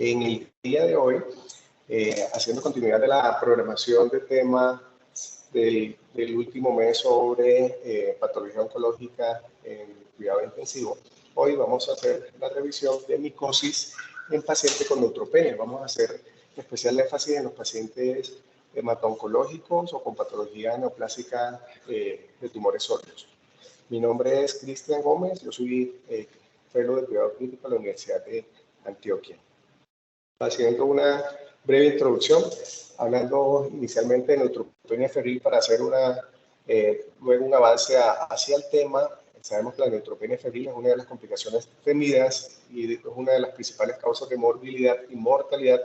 En el día de hoy, haciendo continuidad de la programación de temas del último mes sobre patología oncológica en cuidado intensivo, hoy vamos a hacer la revisión de micosis en pacientes con neutropenia. Vamos a hacer especial énfasis en los pacientes hemato-oncológicos o con patología neoplásica de tumores sólidos. Mi nombre es Cristian Gómez, yo soy fellow de cuidado crítico a la Universidad de Antioquia. Haciendo una breve introducción, hablando inicialmente de neutropenia febril para hacer luego un avance hacia el tema. Sabemos que la neutropenia febril es una de las complicaciones temidas y es una de las principales causas de morbilidad y mortalidad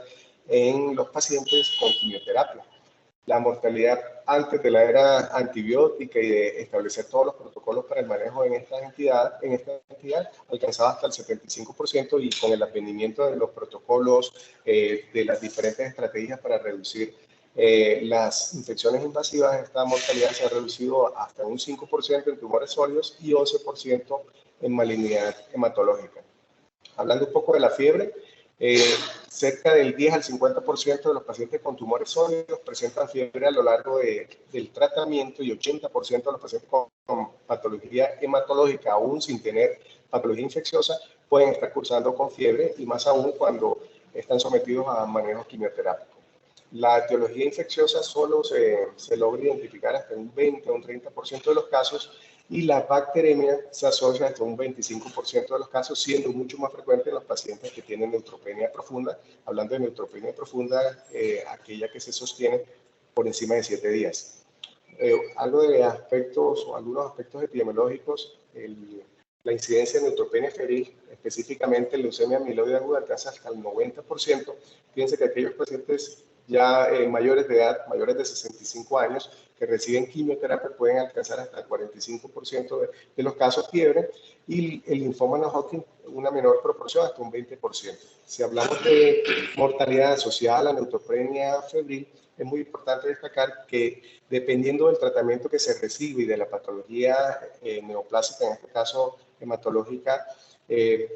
en los pacientes con quimioterapia. La mortalidad antes de la era antibiótica y de establecer todos los protocolos para el manejo en esta entidad alcanzaba hasta el 75%, y con el advenimiento de los protocolos, de las diferentes estrategias para reducir las infecciones invasivas, esta mortalidad se ha reducido hasta un 5% en tumores sólidos y 11% en malignidad hematológica. Hablando un poco de la fiebre, cerca del 10 al 50% de los pacientes con tumores sólidos presentan fiebre a lo largo del tratamiento, y 80% de los pacientes con patología hematológica, aún sin tener patología infecciosa, pueden estar cursando con fiebre, y más aún cuando están sometidos a manejo quimioterápico. La etiología infecciosa solo se logra identificar hasta un 20 o un 30% de los casos, y la bacteremia se asocia hasta un 25% de los casos, siendo mucho más frecuente en los pacientes que tienen neutropenia profunda. Hablando de neutropenia profunda, aquella que se sostiene por encima de 7 días. Algo de aspectos o algunos aspectos epidemiológicos, la incidencia de neutropenia febril, específicamente leucemia amiloide aguda, alcanza hasta el 90%. Fíjense que aquellos pacientes ya mayores de edad, mayores de 65 años, que reciben quimioterapia, pueden alcanzar hasta el 45% de los casos fiebre, y el linfoma no Hodgkin una menor proporción, hasta un 20%. Si hablamos de mortalidad asociada a la neutropenia febril, es muy importante destacar que dependiendo del tratamiento que se recibe y de la patología neoplásica, en este caso hematológica,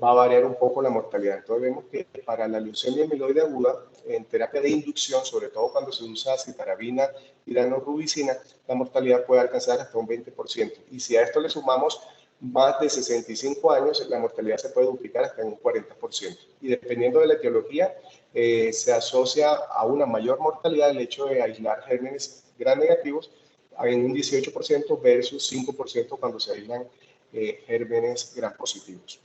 va a variar un poco la mortalidad. Entonces vemos que para la leucemia amiloide aguda, en terapia de inducción, sobre todo cuando se usa citarabina y danorubicina, la mortalidad puede alcanzar hasta un 20%. Y si a esto le sumamos más de 65 años, la mortalidad se puede duplicar hasta en un 40%. Y dependiendo de la etiología, se asocia a una mayor mortalidad el hecho de aislar gérmenes gram negativos en un 18% versus 5% cuando se aíslan gérmenes gram positivos.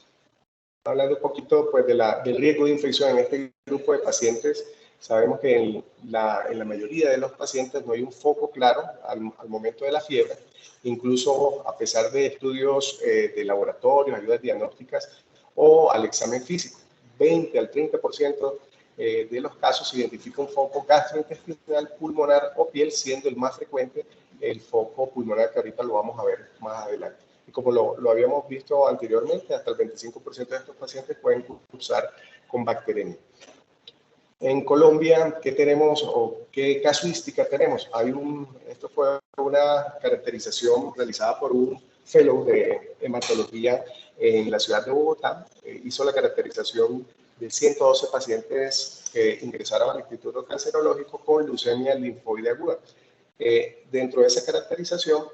Hablando un poquito pues, del riesgo de infección en este grupo de pacientes, sabemos que en la mayoría de los pacientes no hay un foco claro al momento de la fiebre, incluso a pesar de estudios de laboratorio, ayudas diagnósticas o al examen físico. 20 al 30% de los casos se identifica un foco gastrointestinal, pulmonar o piel, siendo el más frecuente el foco pulmonar, que ahorita lo vamos a ver más adelante. Y como lo habíamos visto anteriormente, hasta el 25% de estos pacientes pueden cursar con bacteremia. En Colombia, ¿qué tenemos o qué casuística tenemos? Esto fue una caracterización realizada por un fellow de hematología en la ciudad de Bogotá. Hizo la caracterización de 112 pacientes que ingresaron al Instituto Cancerológico con leucemia linfoide aguda. Dentro de esa caracterización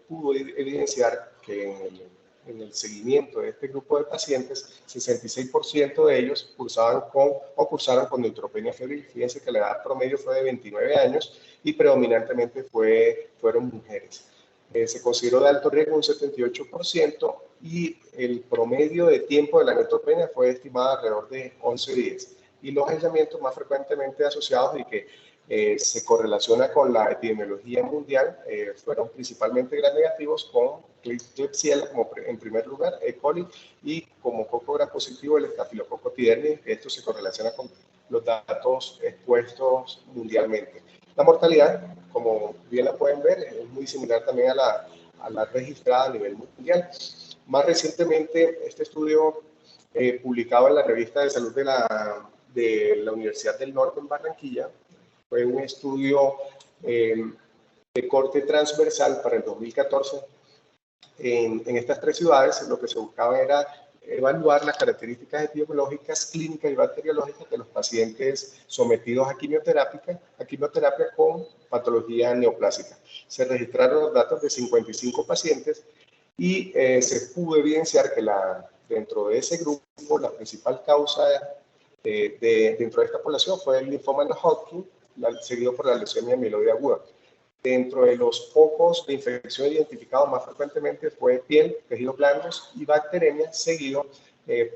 pudo evidenciar que en el seguimiento de este grupo de pacientes, 66% de ellos cursaron con neutropenia febril. Fíjense que la edad promedio fue de 29 años y predominantemente fueron mujeres. Se consideró de alto riesgo un 78%, y el promedio de tiempo de la neutropenia fue estimado alrededor de 11 días. Y los aislamientos más frecuentemente asociados y que se correlaciona con la epidemiología mundial fueron principalmente gram negativos, con Klebsiella como en primer lugar, E. coli, y como coco gram positivo el estafilococo epidermidis. Esto se correlaciona con los datos expuestos mundialmente. La mortalidad, como bien la pueden ver, es muy similar también a la registrada a nivel mundial. Más recientemente, este estudio publicado en la revista de salud de la Universidad del Norte en Barranquilla, fue un estudio de corte transversal para el 2014 en estas 3 ciudades. Lo que se buscaba era evaluar las características epidemiológicas, clínicas y bacteriológicas de los pacientes sometidos a quimioterapia con patología neoplásica. Se registraron los datos de 55 pacientes y se pudo evidenciar que dentro de ese grupo la principal causa dentro de esta población fue el linfoma no Hodgkin, seguido por la leucemia amiloide aguda. Dentro de los focos de infección identificados más frecuentemente fue piel, tejidos blandos y bacteremia, seguido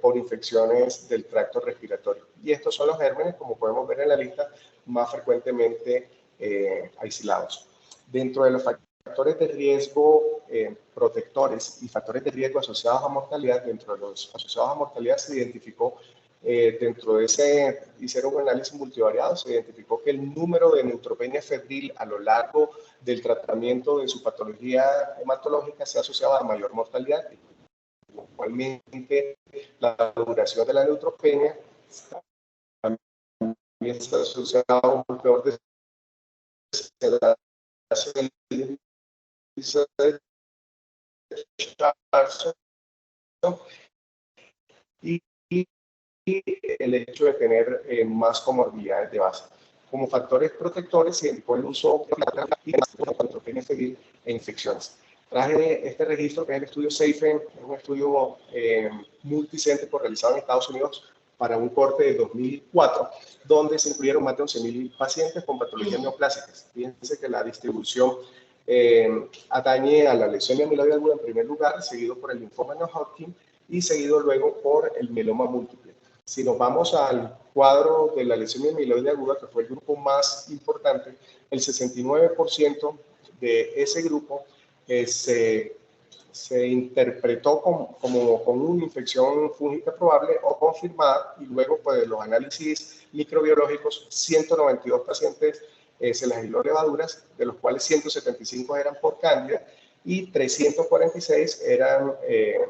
por infecciones del tracto respiratorio. Y estos son los gérmenes, como podemos ver en la lista, más frecuentemente aislados. Dentro de los factores de riesgo protectores y factores de riesgo asociados a mortalidad, dentro de los asociados a mortalidad se identificó dentro de hicieron un análisis multivariado, se identificó que el número de neutropenia febril a lo largo del tratamiento de su patología hematológica se asociaba a mayor mortalidad. Igualmente, la duración de la neutropenia también está asociada a un peor desenlace y el hecho de tener más comorbilidades de base. Como factores protectores se indicó el uso de neutropenia febril e infecciones. Traje este registro que es el estudio SAFEN, es un estudio multicéntrico realizado en Estados Unidos para un corte de 2004, donde se incluyeron más de 11.000 pacientes con patologías neoplásicas. Fíjense que la distribución atañe a la leucemia amiloide aguda en primer lugar, seguido por el linfoma no Hodgkin y seguido luego por el mieloma múltiple. Si nos vamos al cuadro de la leucemia amiloide aguda, que fue el grupo más importante, el 69% de ese grupo se interpretó como con una infección fúngica probable o confirmada, y luego pues los análisis microbiológicos, 192 pacientes se les aisló levaduras, de los cuales 175 eran por cándida y 346 eran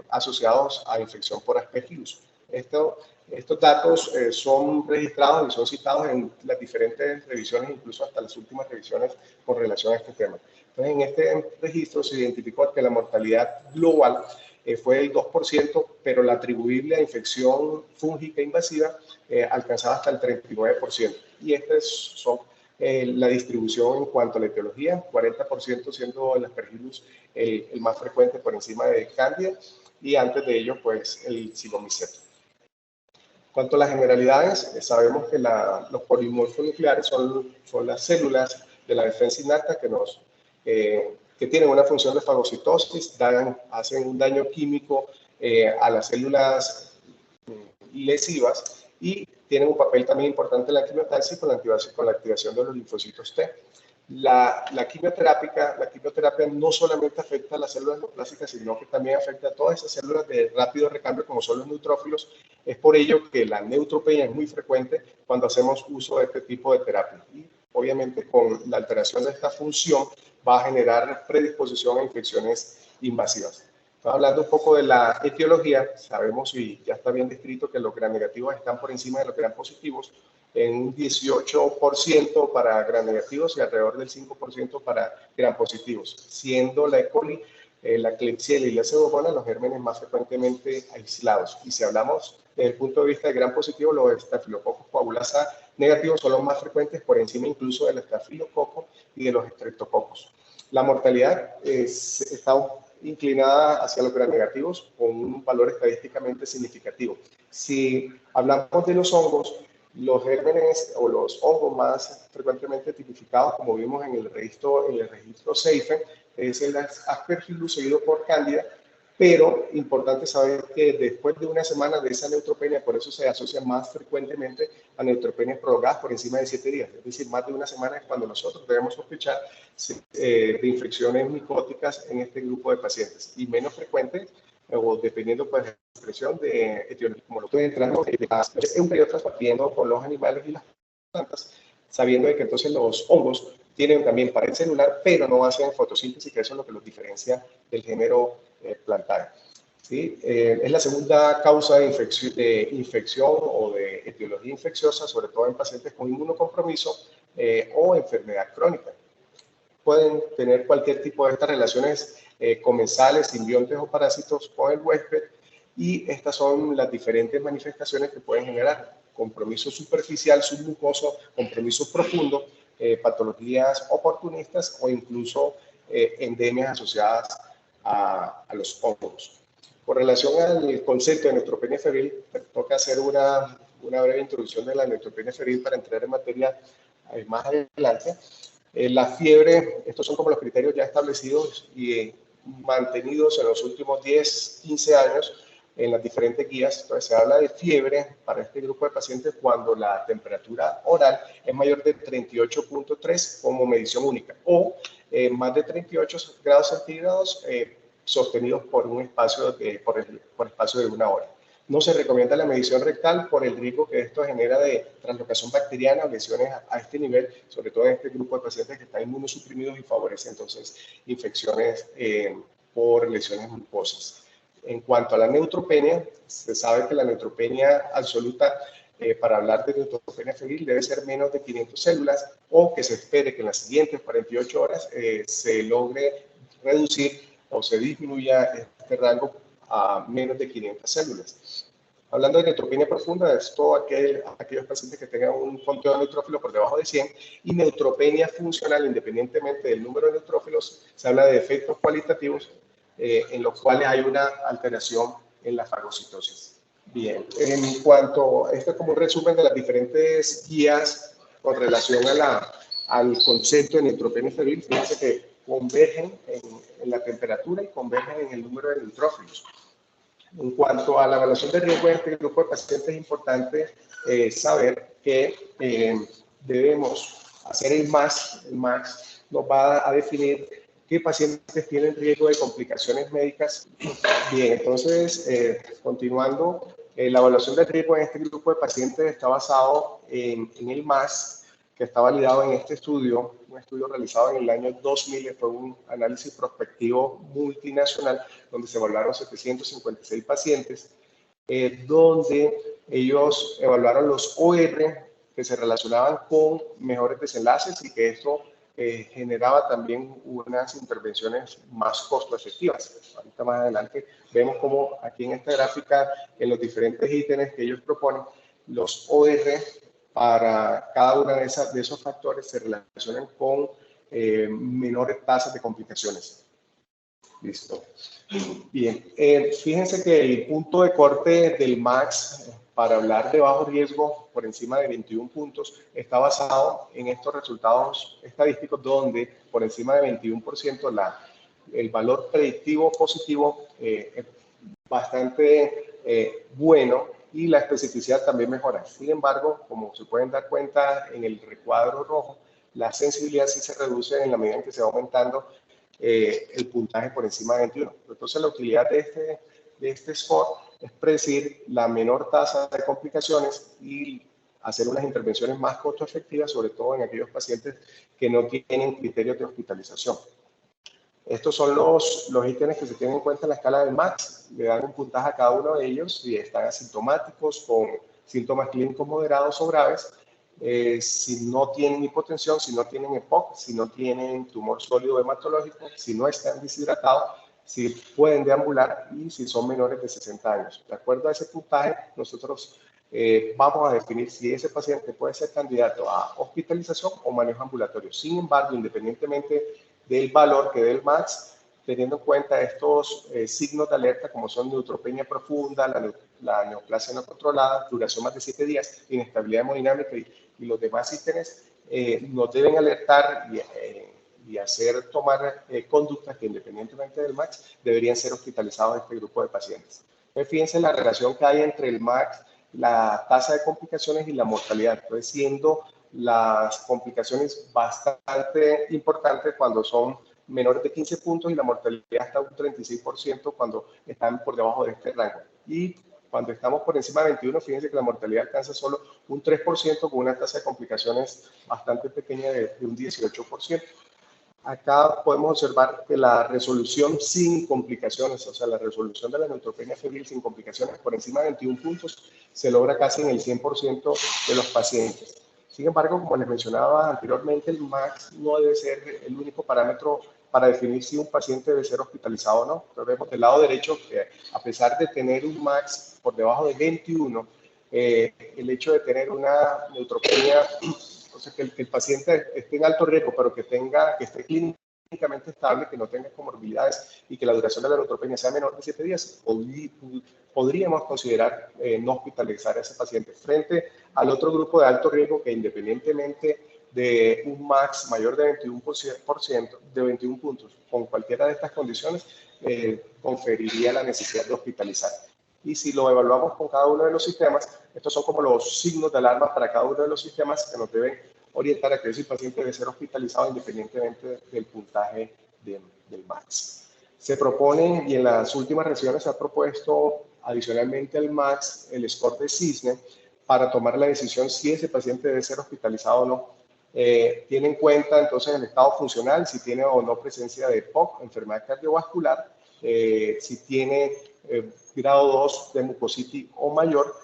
asociados a infección por aspergillus. Estos datos son registrados y son citados en las diferentes revisiones, incluso hasta las últimas revisiones con relación a este tema. Entonces, en este registro se identificó que la mortalidad global fue del 2%, pero la atribuible a infección fúngica invasiva alcanzaba hasta el 39%. Y estas son la distribución en cuanto a la etiología, 40% siendo el aspergillus el más frecuente por encima de cándida, y antes de ello, pues, el psilomiceto. En cuanto a las generalidades, sabemos que los polimorfos nucleares son las células de la defensa innata que tienen una función de fagocitosis, hacen un daño químico a las células lesivas y tienen un papel también importante en la quimiotaxis con la activación de los linfocitos T. La quimioterapia no solamente afecta a las células neoplásicas, sino que también afecta a todas esas células de rápido recambio, como son los neutrófilos. Es por ello que la neutropenia es muy frecuente cuando hacemos uso de este tipo de terapia. Y obviamente con la alteración de esta función va a generar predisposición a infecciones invasivas. Hablando un poco de la etiología, sabemos y ya está bien descrito que los gram negativos están por encima de los gram positivos, en un 18% para gram negativos y alrededor del 5% para gram positivos, siendo la E. coli, la Klebsiella y la Pseudomonas los gérmenes más frecuentemente aislados. Y si hablamos desde el punto de vista de gram positivo, los estafilococos coagulasa negativos son los más frecuentes por encima incluso del estafilococo y de los estreptococos. La mortalidad está inclinada hacia los gram negativos con un valor estadísticamente significativo. Si hablamos de los hongos, los gérmenes o los hongos más frecuentemente tipificados, como vimos en el registro SAFEN, es el Aspergillus seguido por Cándida, pero importante saber que después de una semana de esa neutropenia, por eso se asocia más frecuentemente a neutropenias prolongadas por encima de 7 días, es decir, más de una semana es cuando nosotros debemos sospechar de infecciones micóticas en este grupo de pacientes, y menos frecuente o dependiendo pues de la expresión de etiología, como lo estoy entrando, es un periodo transpartiendo con los animales y las plantas, sabiendo de que entonces los hongos tienen también pared celular, pero no hacen fotosíntesis, que eso es lo que los diferencia del género plantario. ¿Sí? Es la segunda causa de infección o de etiología infecciosa, sobre todo en pacientes con inmunocompromiso o enfermedad crónica. Pueden tener cualquier tipo de estas relaciones comensales, simbiontes o parásitos con el huésped, y estas son las diferentes manifestaciones que pueden generar: compromiso superficial, submucoso, compromiso profundo, patologías oportunistas o incluso endemias asociadas a los hongos. Con relación al concepto de neutropenia febril, toca hacer una breve introducción de la neutropenia febril para entrar en materia más adelante. La fiebre, estos son como los criterios ya establecidos y mantenidos en los últimos 10, 15 años en las diferentes guías. Entonces se habla de fiebre para este grupo de pacientes cuando la temperatura oral es mayor de 38.3 como medición única o más de 38 grados centígrados sostenidos por un espacio por espacio de 1 hora. No se recomienda la medición rectal por el riesgo que esto genera de translocación bacteriana o lesiones a este nivel, sobre todo en este grupo de pacientes que están inmunosuprimidos y favorece entonces infecciones por lesiones mucosas. En cuanto a la neutropenia, se sabe que la neutropenia absoluta, para hablar de neutropenia febril, debe ser menos de 500 células o que se espere que en las siguientes 48 horas se logre reducir o se disminuya este rango a menos de 500 células. Hablando de neutropenia profunda, es todo aquellos pacientes que tengan un conteo de neutrófilos por debajo de 100, y neutropenia funcional, independientemente del número de neutrófilos, se habla de efectos cualitativos en los cuales hay una alteración en la fagocitosis. Bien, en cuanto a esto como un resumen de las diferentes guías con relación al concepto de neutropenia febril, fíjense que convergen en la temperatura y convergen en el número de neutrófilos. En cuanto a la evaluación de riesgo en este grupo de pacientes, es importante saber que debemos hacer el MAX. El MAX nos va a definir qué pacientes tienen riesgo de complicaciones médicas. Bien, entonces, continuando, la evaluación de riesgo en este grupo de pacientes está basado en el MAX, que está validado en este estudio, un estudio realizado en el año 2000, fue un análisis prospectivo multinacional donde se evaluaron 756 pacientes, donde ellos evaluaron los OR que se relacionaban con mejores desenlaces y que esto generaba también unas intervenciones más costo efectivas. Ahorita más adelante vemos cómo aquí en esta gráfica, en los diferentes ítems que ellos proponen, los OR para cada uno de esos factores se relacionan con menores tasas de complicaciones. Listo. Bien, fíjense que el punto de corte del MAX para hablar de bajo riesgo por encima de 21 puntos está basado en estos resultados estadísticos donde por encima de 21% el valor predictivo positivo es bastante bueno y la especificidad también mejora. Sin embargo, como se pueden dar cuenta en el recuadro rojo, la sensibilidad sí se reduce en la medida en que se va aumentando el puntaje por encima de 21. Entonces, la utilidad de este score es predecir la menor tasa de complicaciones y hacer unas intervenciones más costo efectivas, sobre todo en aquellos pacientes que no tienen criterios de hospitalización. Estos son los ítems que se tienen en cuenta en la escala del MAX. Le dan un puntaje a cada uno de ellos si están asintomáticos, con síntomas clínicos moderados o graves, si no tienen hipotensión, si no tienen EPOC, si no tienen tumor sólido hematológico, si no están deshidratados, si pueden deambular y si son menores de 60 años. De acuerdo a ese puntaje, nosotros vamos a definir si ese paciente puede ser candidato a hospitalización o manejo ambulatorio. Sin embargo, independientemente del valor que dé el MAX, teniendo en cuenta estos signos de alerta como son neutropenia profunda, la neoplasia no controlada, duración más de 7 días, inestabilidad hemodinámica y los demás ítems, nos deben alertar y hacer tomar conductas que independientemente del MAX deberían ser hospitalizados en este grupo de pacientes. Entonces, fíjense la relación que hay entre el MAX, la tasa de complicaciones y la mortalidad, entonces siendo las complicaciones bastante importantes cuando son menores de 15 puntos y la mortalidad hasta un 36% cuando están por debajo de este rango. Y cuando estamos por encima de 21, fíjense que la mortalidad alcanza solo un 3% con una tasa de complicaciones bastante pequeña de un 18%. Acá podemos observar que la resolución sin complicaciones, o sea, la resolución de la neutropenia febril sin complicaciones por encima de 21 puntos, se logra casi en el 100% de los pacientes. Sin embargo, como les mencionaba anteriormente, el MAX no debe ser el único parámetro para definir si un paciente debe ser hospitalizado o no. Entonces vemos del lado derecho que a pesar de tener un MAX por debajo de 21, el hecho de tener una neutropenia, o sea, que el paciente esté en alto riesgo, pero que esté clínicamente estable, que no tenga comorbilidades y que la duración de la neutropenia sea menor de 7 días, podríamos considerar no hospitalizar a ese paciente frente al otro grupo de alto riesgo que independientemente de un MAX mayor de 21%, de 21 puntos, con cualquiera de estas condiciones, conferiría la necesidad de hospitalizar. Y si lo evaluamos con cada uno de los sistemas, estos son como los signos de alarma para cada uno de los sistemas que nos deben orientar a que ese paciente debe ser hospitalizado independientemente del puntaje del MAX. Se propone, y en las últimas revisiones se ha propuesto adicionalmente al MAX el score de CISNE para tomar la decisión si ese paciente debe ser hospitalizado o no. Tiene en cuenta entonces el estado funcional, si tiene o no presencia de POC, enfermedad cardiovascular, si tiene grado 2 de mucositis o mayor,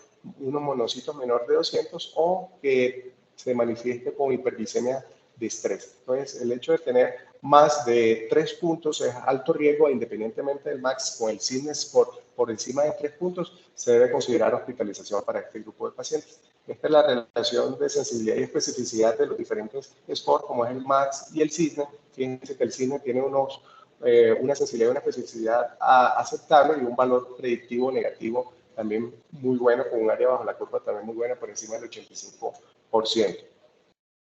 unos monocitos menor de 200 o que se manifieste con hiperglicemia de estrés. Entonces, el hecho de tener más de 3 puntos es alto riesgo, independientemente del MAX, con el CISNE score por encima de 3 puntos, se debe considerar hospitalización para este grupo de pacientes. Esta es la relación de sensibilidad y especificidad de los diferentes scores, como es el MAX y el CISNE. Fíjense que el CISNE tiene una sensibilidad y una especificidad aceptable y un valor predictivo negativo también muy bueno, con un área bajo la curva también muy buena, por encima del 85%.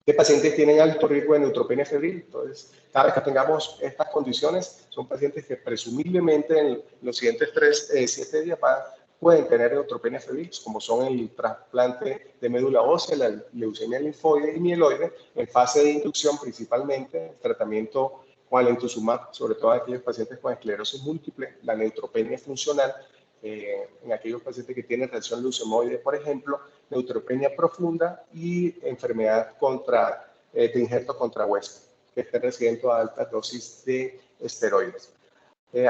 ¿Qué pacientes tienen alto riesgo de neutropenia febril? Entonces, cada vez que tengamos estas condiciones, son pacientes que presumiblemente en los siguientes 7 días pueden tener neutropenia febril, como son el trasplante de médula ósea, la leucemia linfoide y mieloide, en fase de inducción principalmente, el tratamiento con alemtuzumab, sobre todo en aquellos pacientes con esclerosis múltiple, la neutropenia funcional, en aquellos pacientes que tienen reacción leucemoide, por ejemplo, neutropenia profunda y enfermedad de injerto contra hueso, que estén recibiendo altas dosis de esteroides.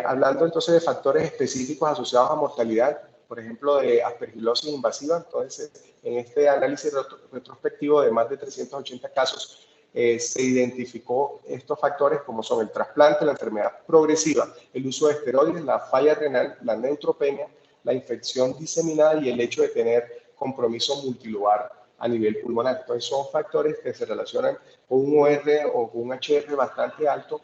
Hablando entonces de factores específicos asociados a mortalidad, por ejemplo, de aspergilosis invasiva, entonces en este análisis retrospectivo de más de 380 casos, se identificó estos factores como son el trasplante, la enfermedad progresiva, el uso de esteroides, la falla renal, la neutropenia, la infección diseminada y el hecho de tener compromiso multilugar a nivel pulmonar. Entonces son factores que se relacionan con un OR o con un HR bastante alto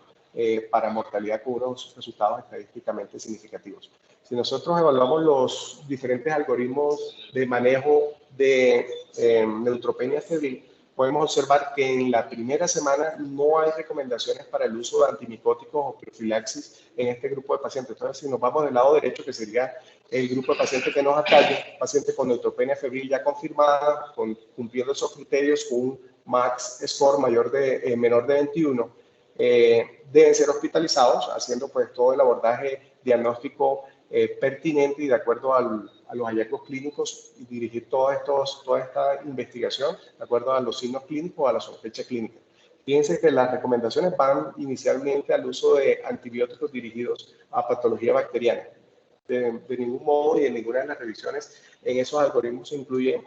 para mortalidad con unos resultados estadísticamente significativos. Si nosotros evaluamos los diferentes algoritmos de manejo de neutropenia febril, podemos observar que en la primera semana no hay recomendaciones para el uso de antimicóticos o profilaxis en este grupo de pacientes. Entonces, si nos vamos del lado derecho, que sería el grupo de pacientes que nos atañe, pacientes con neutropenia febril ya confirmada, cumpliendo esos criterios con un MAX score menor de 21, deben ser hospitalizados, haciendo pues todo el abordaje diagnóstico pertinente y de acuerdo a los hallazgos clínicos y dirigir toda esta investigación de acuerdo a los signos clínicos o a la sospecha clínica. Fíjense que las recomendaciones van inicialmente al uso de antibióticos dirigidos a patología bacteriana. De ningún modo y en ninguna de las revisiones en esos algoritmos se incluye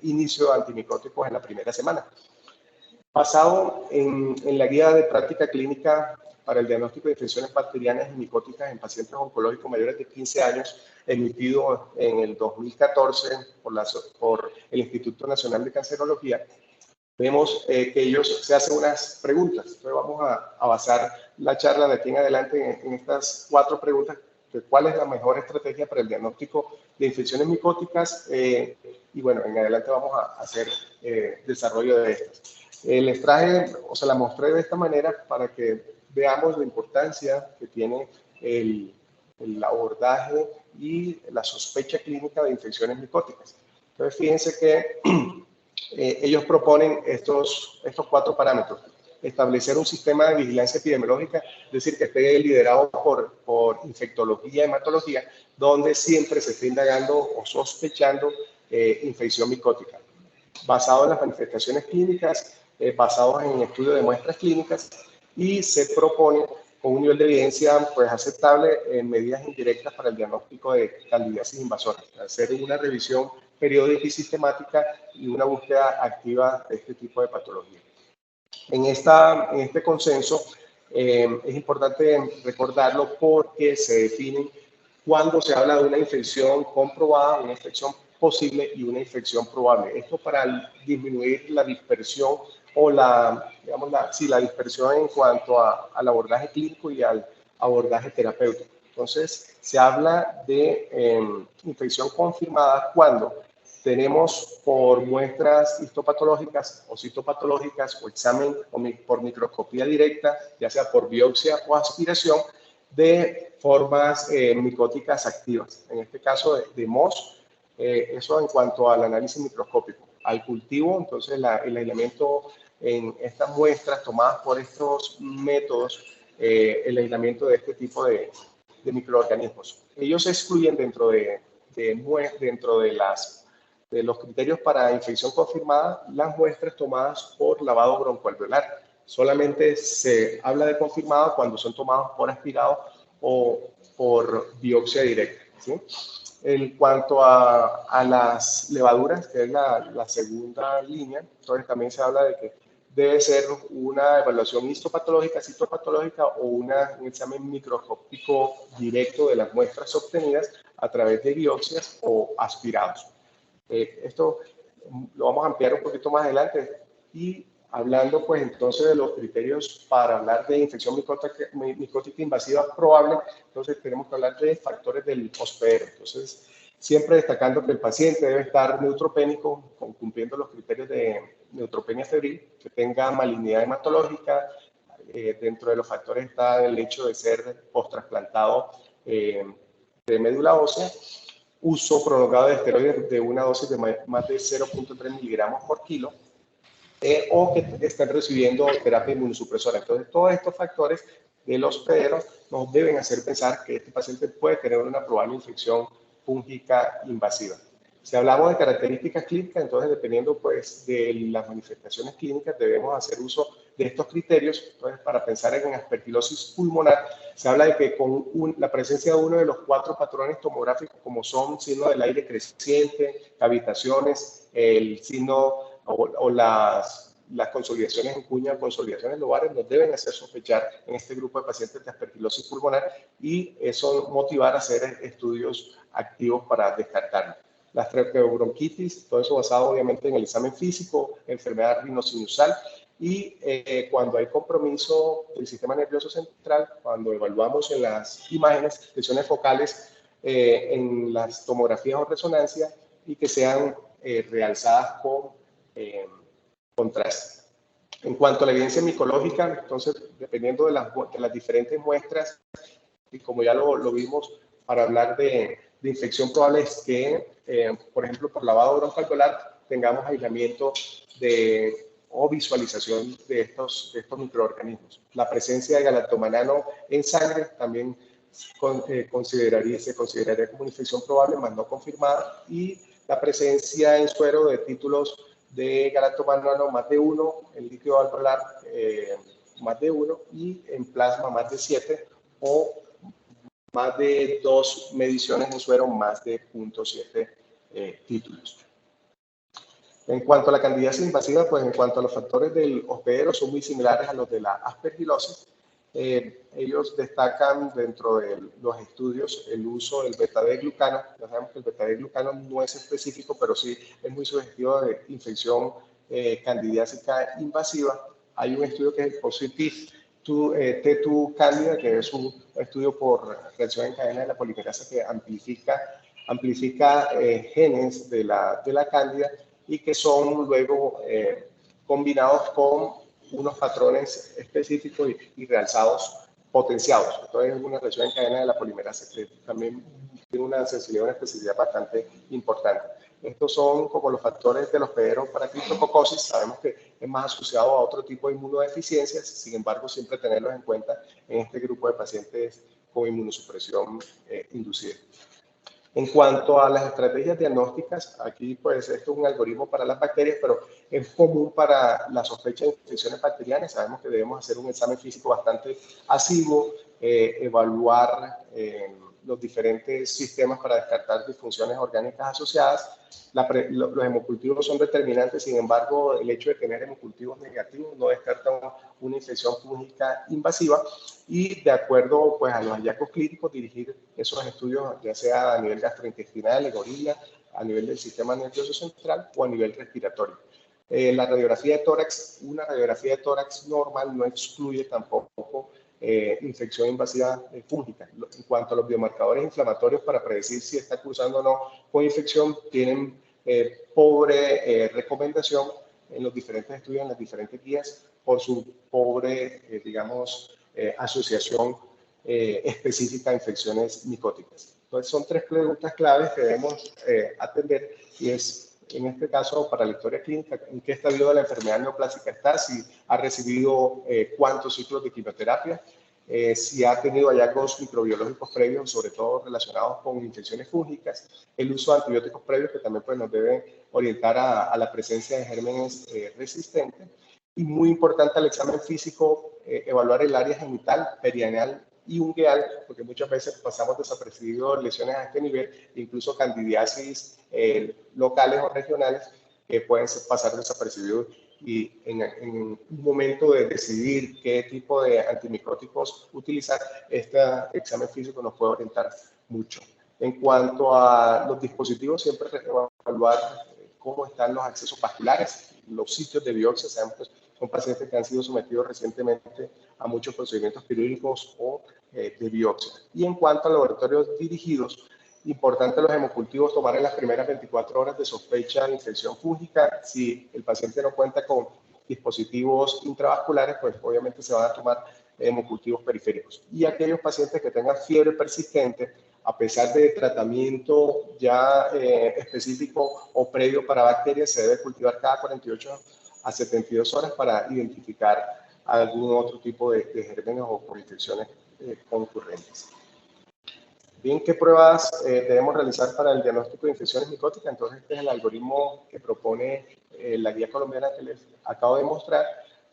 inicio de antimicóticos en la primera semana. Basado en la guía de práctica clínica para el diagnóstico de infecciones bacterianas y micóticas en pacientes oncológicos mayores de 15 años, emitido en el 2014 por el Instituto Nacional de Cancerología, vemos que ellos se hacen unas preguntas. Entonces vamos a basar la charla de aquí en adelante en estas 4 preguntas: de cuál es la mejor estrategia para el diagnóstico de infecciones micóticas, y bueno, en adelante vamos a hacer desarrollo de estas. Les traje, o sea, la mostré de esta manera para que veamos la importancia que tiene el abordaje y la sospecha clínica de infecciones micóticas. Entonces, fíjense que ellos proponen estos 4 parámetros. Establecer un sistema de vigilancia epidemiológica, es decir, que esté liderado por infectología y hematología, donde siempre se esté indagando o sospechando infección micótica, basado en las manifestaciones clínicas, basados en estudios de muestras clínicas, y se propone con un nivel de evidencia pues aceptable en medidas indirectas para el diagnóstico de candidiasis invasoras, hacer una revisión periódica y sistemática y una búsqueda activa de este tipo de patología. En este consenso Es importante recordarlo porque se definen cuando se habla de una infección comprobada, una infección posible y una infección probable. Esto para disminuir la dispersión o digamos, la dispersión en cuanto al abordaje clínico y al abordaje terapéutico. Entonces, se habla de infección confirmada cuando tenemos por muestras histopatológicas o citopatológicas o examen por microscopía directa, ya sea por biopsia o aspiración, de formas micóticas activas. En este caso de MOS, eso en cuanto al análisis microscópico. Al cultivo, entonces el aislamiento en estas muestras tomadas por estos métodos, el aislamiento de este tipo de microorganismos. Ellos se excluyen dentro de los criterios para infección confirmada, las muestras tomadas por lavado broncoalveolar. Solamente se habla de confirmado cuando son tomados por aspirado o por biopsia directa, ¿sí? En cuanto a las levaduras, que es la segunda línea, entonces también se habla de que debe ser una evaluación histopatológica, citopatológica o un examen microscópico directo de las muestras obtenidas a través de biopsias o aspirados. Esto lo vamos a ampliar un poquito más adelante y hablando pues entonces de los criterios para hablar de infección micótica invasiva probable, entonces tenemos que hablar de factores del hospedero. Entonces, siempre destacando que el paciente debe estar neutropénico, cumpliendo los criterios de neutropenia febril, que tenga malignidad hematológica. Dentro de los factores está el hecho de ser post-trasplantado de médula ósea, uso prolongado de esteroides de una dosis de más de 0.3 miligramos por kilo, o que estén recibiendo terapia inmunosupresora. Entonces, todos estos factores del hospedero nos deben hacer pensar que este paciente puede tener una probable infección fúngica invasiva. Si hablamos de características clínicas, entonces dependiendo pues de las manifestaciones clínicas debemos hacer uso de estos criterios. Entonces, para pensar en aspergilosis pulmonar, se habla de que con la presencia de uno de los 4 patrones tomográficos, como son signo del aire creciente, cavitaciones, el signo o las consolidaciones en cuña, consolidaciones lobares, nos deben hacer sospechar en este grupo de pacientes de aspergilosis pulmonar y eso motivar a hacer estudios activos para descartarlo. Las traqueobronquitis, todo eso basado obviamente en el examen físico, enfermedad rinosinusal y cuando hay compromiso del sistema nervioso central, cuando evaluamos en las imágenes lesiones focales en las tomografías o resonancia y que sean realzadas con contraste. En cuanto a la evidencia micológica, entonces, dependiendo de las diferentes muestras, y como ya lo vimos, para hablar de infección probable es que, por ejemplo, por lavado broncoalveolar, tengamos aislamiento o visualización de estos microorganismos. La presencia de galactomanano en sangre también se consideraría como una infección probable, más no confirmada, y la presencia en suero de títulos de galactomanano más de 1, en líquido alveolar más de 1 y en plasma más de 7 o más de 2 mediciones en suero más de 0.7 títulos. En cuanto a la candidiasis invasiva, pues en cuanto a los factores del hospedero son muy similares a los de la aspergilosis. Ellos destacan dentro de los estudios el uso del beta-D-glucano. Ya sabemos que el beta-D-glucano no es específico, pero sí es muy sugestivo de infección candidiásica invasiva. Hay un estudio que es el Positive T2 Candida, que es un estudio por reacción en cadena de la polimerasa que amplifica genes de la cándida y que son luego combinados con unos patrones específicos y realzados potenciados. Entonces es una reacción en cadena de la polimerasa que también tiene una sensibilidad y una especificidad bastante importante. Estos son como los factores del hospedero para criptococosis. Sabemos que es más asociado a otro tipo de inmunodeficiencias, sin embargo siempre tenerlos en cuenta en este grupo de pacientes con inmunosupresión inducida. En cuanto a las estrategias diagnósticas, aquí pues esto es un algoritmo para las bacterias, pero es común para la sospecha de infecciones bacterianas. Sabemos que debemos hacer un examen físico bastante asiduo, evaluar los diferentes sistemas para descartar disfunciones orgánicas asociadas. Los hemocultivos son determinantes, sin embargo, el hecho de tener hemocultivos negativos no descarta una infección fúngica invasiva y, de acuerdo pues, a los hallazgos clínicos, dirigir esos estudios ya sea a nivel gastrointestinal, de gorila, a nivel del sistema nervioso central o a nivel respiratorio. La radiografía de tórax, una radiografía de tórax normal no excluye tampoco infección invasiva fúngica. En cuanto a los biomarcadores inflamatorios para predecir si está cruzando o no con infección, tienen pobre recomendación en los diferentes estudios, en las diferentes guías, por su pobre, digamos, asociación específica a infecciones micóticas. Entonces, son tres preguntas claves que debemos atender y es, en este caso, para la historia clínica, en qué estadio de la enfermedad neoplásica está, si ha recibido cuántos ciclos de quimioterapia, si ha tenido hallazgos microbiológicos previos, sobre todo relacionados con infecciones fúngicas, el uso de antibióticos previos, que también pues, nos debe orientar a la presencia de gérmenes resistentes. Y muy importante al examen físico, evaluar el área genital, perianal y ungueal, porque muchas veces pasamos desapercibidos lesiones a este nivel, incluso candidiasis locales o regionales que pueden pasar desapercibidos y en un momento de decidir qué tipo de antimicóticos utilizar, este examen físico nos puede orientar mucho. En cuanto a los dispositivos, siempre evaluar cómo están los accesos vasculares, los sitios de biopsia, sabemos que son pacientes que han sido sometidos recientemente a muchos procedimientos quirúrgicos o de biopsia. Y en cuanto a laboratorios dirigidos, importante los hemocultivos tomar en las primeras 24 horas de sospecha de infección fúngica. Si el paciente no cuenta con dispositivos intravasculares, pues obviamente se van a tomar hemocultivos periféricos. Y aquellos pacientes que tengan fiebre persistente, a pesar de tratamiento ya específico o previo para bacterias, se debe cultivar cada 48 a 72 horas para identificar algún otro tipo de gérmenes o infecciones concurrentes. Bien, ¿qué pruebas debemos realizar para el diagnóstico de infecciones micóticas? Entonces, este es el algoritmo que propone la guía colombiana que les acabo de mostrar,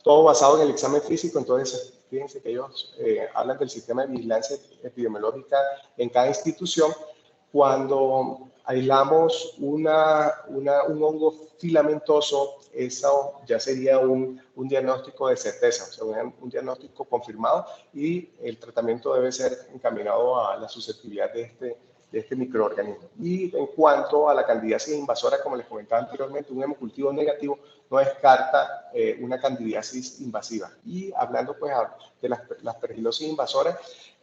todo basado en el examen físico. Entonces, fíjense que ellos hablan del sistema de vigilancia epidemiológica en cada institución. Cuando aislamos un hongo filamentoso, eso ya sería un diagnóstico de certeza, o sea, un diagnóstico confirmado, y el tratamiento debe ser encaminado a la susceptibilidad de este microorganismo. Y en cuanto a la candidiasis invasora, como les comentaba anteriormente, un hemocultivo negativo no descarta una candidiasis invasiva. Y hablando pues de las aspergilosis invasoras,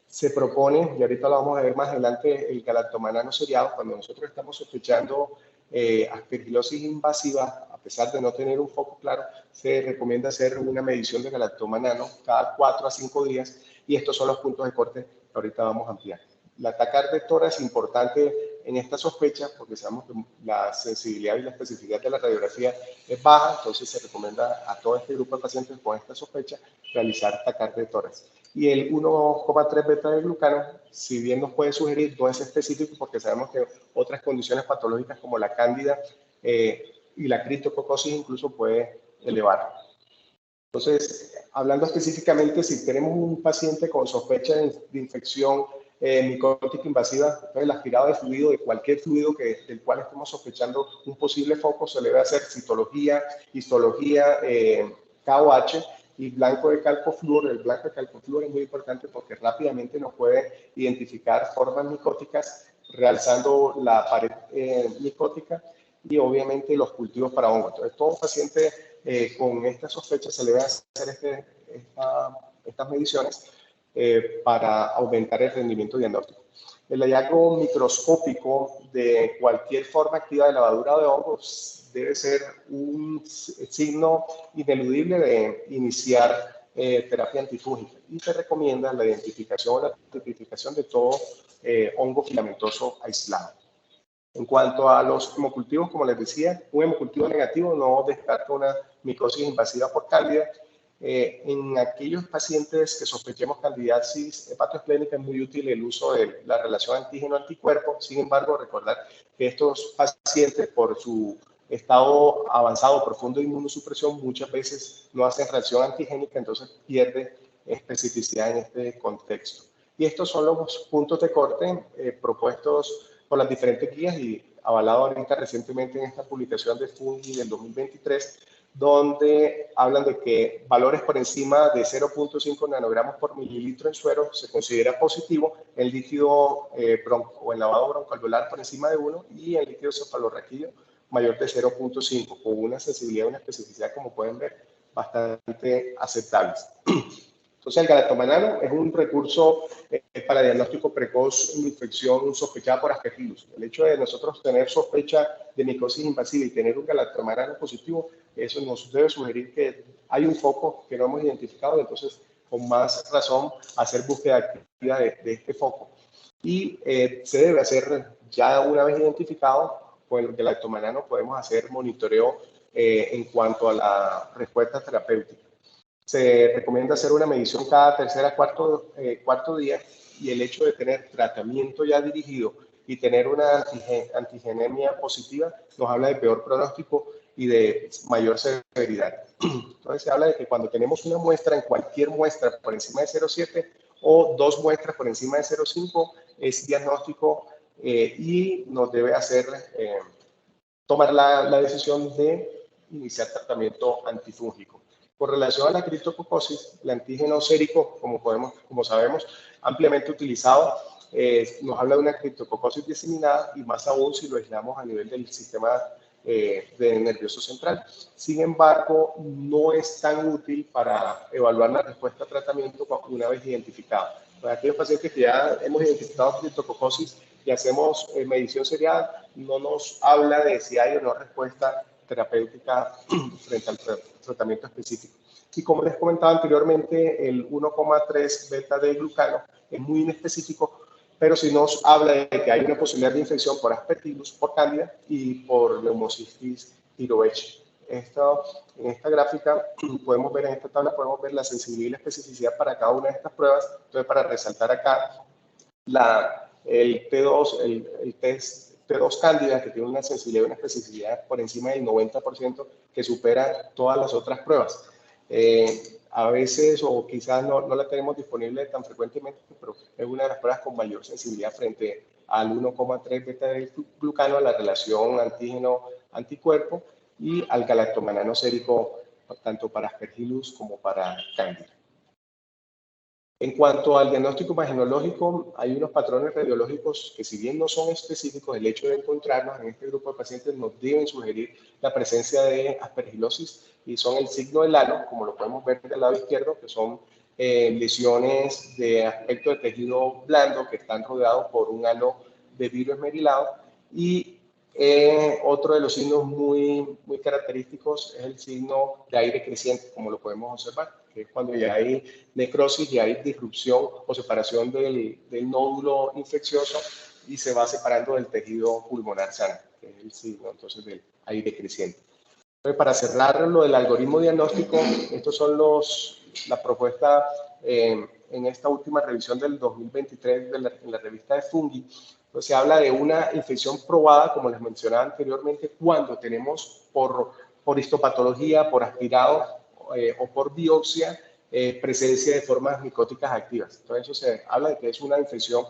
se propone, y ahorita lo vamos a ver más adelante, el galactomanano seriado. Cuando nosotros estamos sospechando aspergilosis invasiva, a pesar de no tener un foco claro, se recomienda hacer una medición de galactomanano cada 4 a 5 días, y estos son los puntos de corte que ahorita vamos a ampliar. La atacar de tora es importante en esta sospecha porque sabemos que la sensibilidad y la especificidad de la radiografía es baja, entonces se recomienda a todo este grupo de pacientes con esta sospecha realizar atacar de tórax. Y el 1,3 beta de glucano, si bien nos puede sugerir, no es específico porque sabemos que otras condiciones patológicas como la cándida y la criptococosis incluso puede elevar. Entonces, hablando específicamente, si tenemos un paciente con sospecha de infección micótica invasiva, entonces el aspirado de fluido, de cualquier fluido del cual estemos sospechando un posible foco, se le debe hacer citología, histología, KOH y blanco de calcofluor. El blanco de calcofluor es muy importante porque rápidamente nos puede identificar formas micóticas, realzando la pared micótica y obviamente los cultivos para hongos. Entonces, todo paciente con esta sospecha se le debe hacer estas mediciones para aumentar el rendimiento diagnóstico. El hallazgo microscópico de cualquier forma activa de levadura de hongos debe ser un signo ineludible de iniciar terapia antifúngica, y se recomienda la identificación o la tipificación de todo hongo filamentoso aislado. En cuanto a los hemocultivos, como les decía, un hemocultivo negativo no descarta una micosis invasiva por cándida. En aquellos pacientes que sospechemos candidiasis hepatoesplénica es muy útil el uso de la relación antígeno-anticuerpo. Sin embargo, recordar que estos pacientes, por su estado avanzado profundo de inmunosupresión, muchas veces no hacen reacción antigénica, entonces pierde especificidad en este contexto. Y estos son los puntos de corte propuestos por las diferentes guías y avalado ahorita recientemente en esta publicación de Fungi del 2023, donde hablan de que valores por encima de 0.5 nanogramos por mililitro en suero se considera positivo, en líquido bronco o en lavado broncoalveolar por encima de 1 y en líquido cefalorraquídeo mayor de 0.5, con una sensibilidad y una especificidad, como pueden ver, bastante aceptables. Entonces, el galactomanano es un recurso para diagnóstico precoz de infección sospechada por Aspergillus. El hecho de nosotros tener sospecha de micosis invasiva y tener un galactomanano positivo, eso nos debe sugerir que hay un foco que no hemos identificado, entonces, con más razón, hacer búsqueda activa de este foco. Y se debe hacer, ya una vez identificado, con el galactomanano podemos hacer monitoreo en cuanto a la respuesta terapéutica. Se recomienda hacer una medición cada tercera, cuarto día, y el hecho de tener tratamiento ya dirigido y tener una antigenemia positiva nos habla de peor pronóstico y de mayor severidad. Entonces se habla de que cuando tenemos una muestra, en cualquier muestra por encima de 0,7 o 2 muestras por encima de 0,5 es diagnóstico y nos debe hacer tomar la decisión de iniciar tratamiento antifúngico. Con relación a la criptococosis, el antígeno sérico, como sabemos, ampliamente utilizado, nos habla de una criptococosis diseminada y más aún si lo aislamos a nivel del sistema de nervioso central. Sin embargo, no es tan útil para evaluar la respuesta a tratamiento una vez identificada. Para aquellos pacientes que ya hemos identificado criptococosis y hacemos medición seriada, no nos habla de si hay o no respuesta terapéutica frente al tratamiento específico. Y como les comentaba anteriormente, el 1,3 beta de glucano es muy inespecífico, pero sí nos habla de que hay una posibilidad de infección por Aspergillus, por Candida y por Pneumocystis thiroideae. En esta gráfica podemos ver, en esta tabla podemos ver la sensibilidad y la especificidad para cada una de estas pruebas. Entonces, para resaltar acá el T2, el test T2 Candida, que tiene una sensibilidad y una especificidad por encima del 90%, que supera todas las otras pruebas. A veces, o quizás no la tenemos disponible tan frecuentemente, pero es una de las pruebas con mayor sensibilidad frente al 1,3 beta del glucano, a la relación antígeno-anticuerpo y al galactomanano sérico, tanto para Aspergillus como para Candida. En cuanto al diagnóstico imagenológico, hay unos patrones radiológicos que, si bien no son específicos, el hecho de encontrarnos en este grupo de pacientes nos deben sugerir la presencia de aspergilosis, y son el signo del halo, como lo podemos ver del lado izquierdo, que son lesiones de aspecto de tejido blando que están rodeados por un halo de virus esmerilado, y otro de los signos muy característicos es el signo de aire creciente, como lo podemos observar, que es cuando ya hay necrosis, ya hay disrupción o separación del nódulo infeccioso y se va separando del tejido pulmonar sano, que es el signo entonces del aire creciente. Entonces, para cerrar lo del algoritmo diagnóstico, estos son la propuesta en esta última revisión del 2023 en la revista de Fungi. Entonces, se habla de una infección probada, como les mencionaba anteriormente, cuando tenemos por histopatología, por aspirado o por biopsia, presencia de formas micóticas activas. Entonces, eso se habla de que es una infección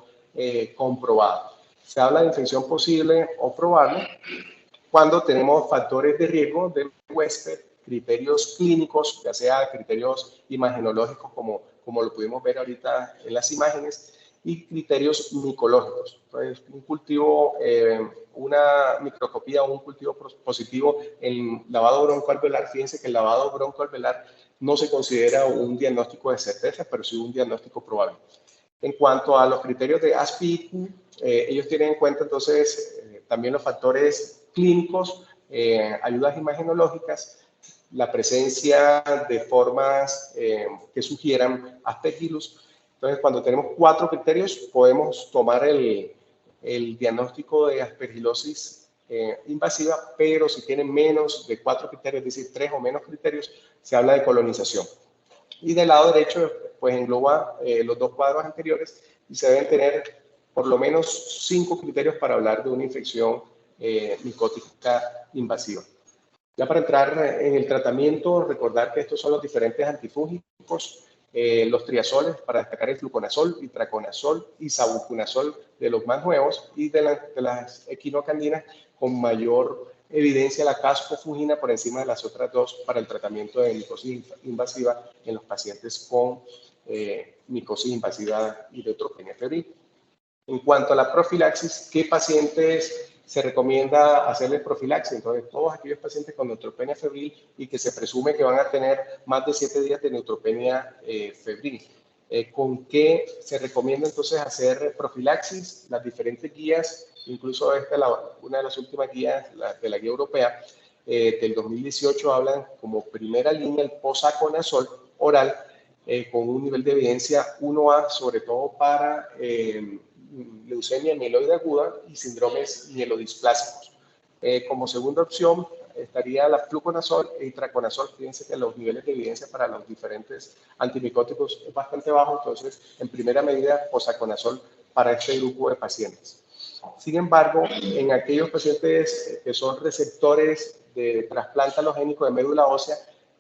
comprobada. Se habla de infección posible o probable cuando tenemos factores de riesgo del huésped, criterios clínicos, ya sea criterios imagenológicos, como lo pudimos ver ahorita en las imágenes, y criterios micológicos. Entonces, un cultivo, una microscopía o un cultivo positivo en lavado broncoalveolar, fíjense que el lavado broncoalveolar no se considera un diagnóstico de certeza, pero sí un diagnóstico probable. En cuanto a los criterios de ASPE, ellos tienen en cuenta entonces también los factores clínicos, ayudas imagenológicas, la presencia de formas que sugieran Aspergillus. Entonces, cuando tenemos 4 criterios, podemos tomar el diagnóstico de aspergilosis invasiva, pero si tienen menos de 4 criterios, es decir, 3 o menos criterios, se habla de colonización. Y del lado derecho, pues engloba los 2 cuadros anteriores y se deben tener por lo menos 5 criterios para hablar de una infección micótica invasiva. Ya para entrar en el tratamiento, recordar que estos son los diferentes antifúngicos. los triazoles, para destacar el fluconazol, itraconazol y sabuconazol, de los más nuevos, y de las equinocandinas con mayor evidencia la caspofungina por encima de las otras dos para el tratamiento de micosis invasiva en los pacientes con micosis invasiva y neutropenia febril. En cuanto a la profilaxis, ¿qué pacientes se recomienda hacerles profilaxis? Entonces, todos aquellos pacientes con neutropenia febril y que se presume que van a tener más de 7 días de neutropenia febril. ¿Con qué se recomienda entonces hacer profilaxis? Las diferentes guías, incluso una de las últimas guías de la guía europea del 2018, hablan como primera línea el posaconazol oral con un nivel de evidencia 1A, sobre todo para leucemia mieloide aguda y síndromes mielodisplásicos. Como segunda opción estaría la fluconazol e itraconazol. Fíjense que los niveles de evidencia para los diferentes antimicóticos es bastante bajo, entonces en primera medida posaconazol para este grupo de pacientes. Sin embargo, en aquellos pacientes que son receptores de trasplante halogénico de médula ósea,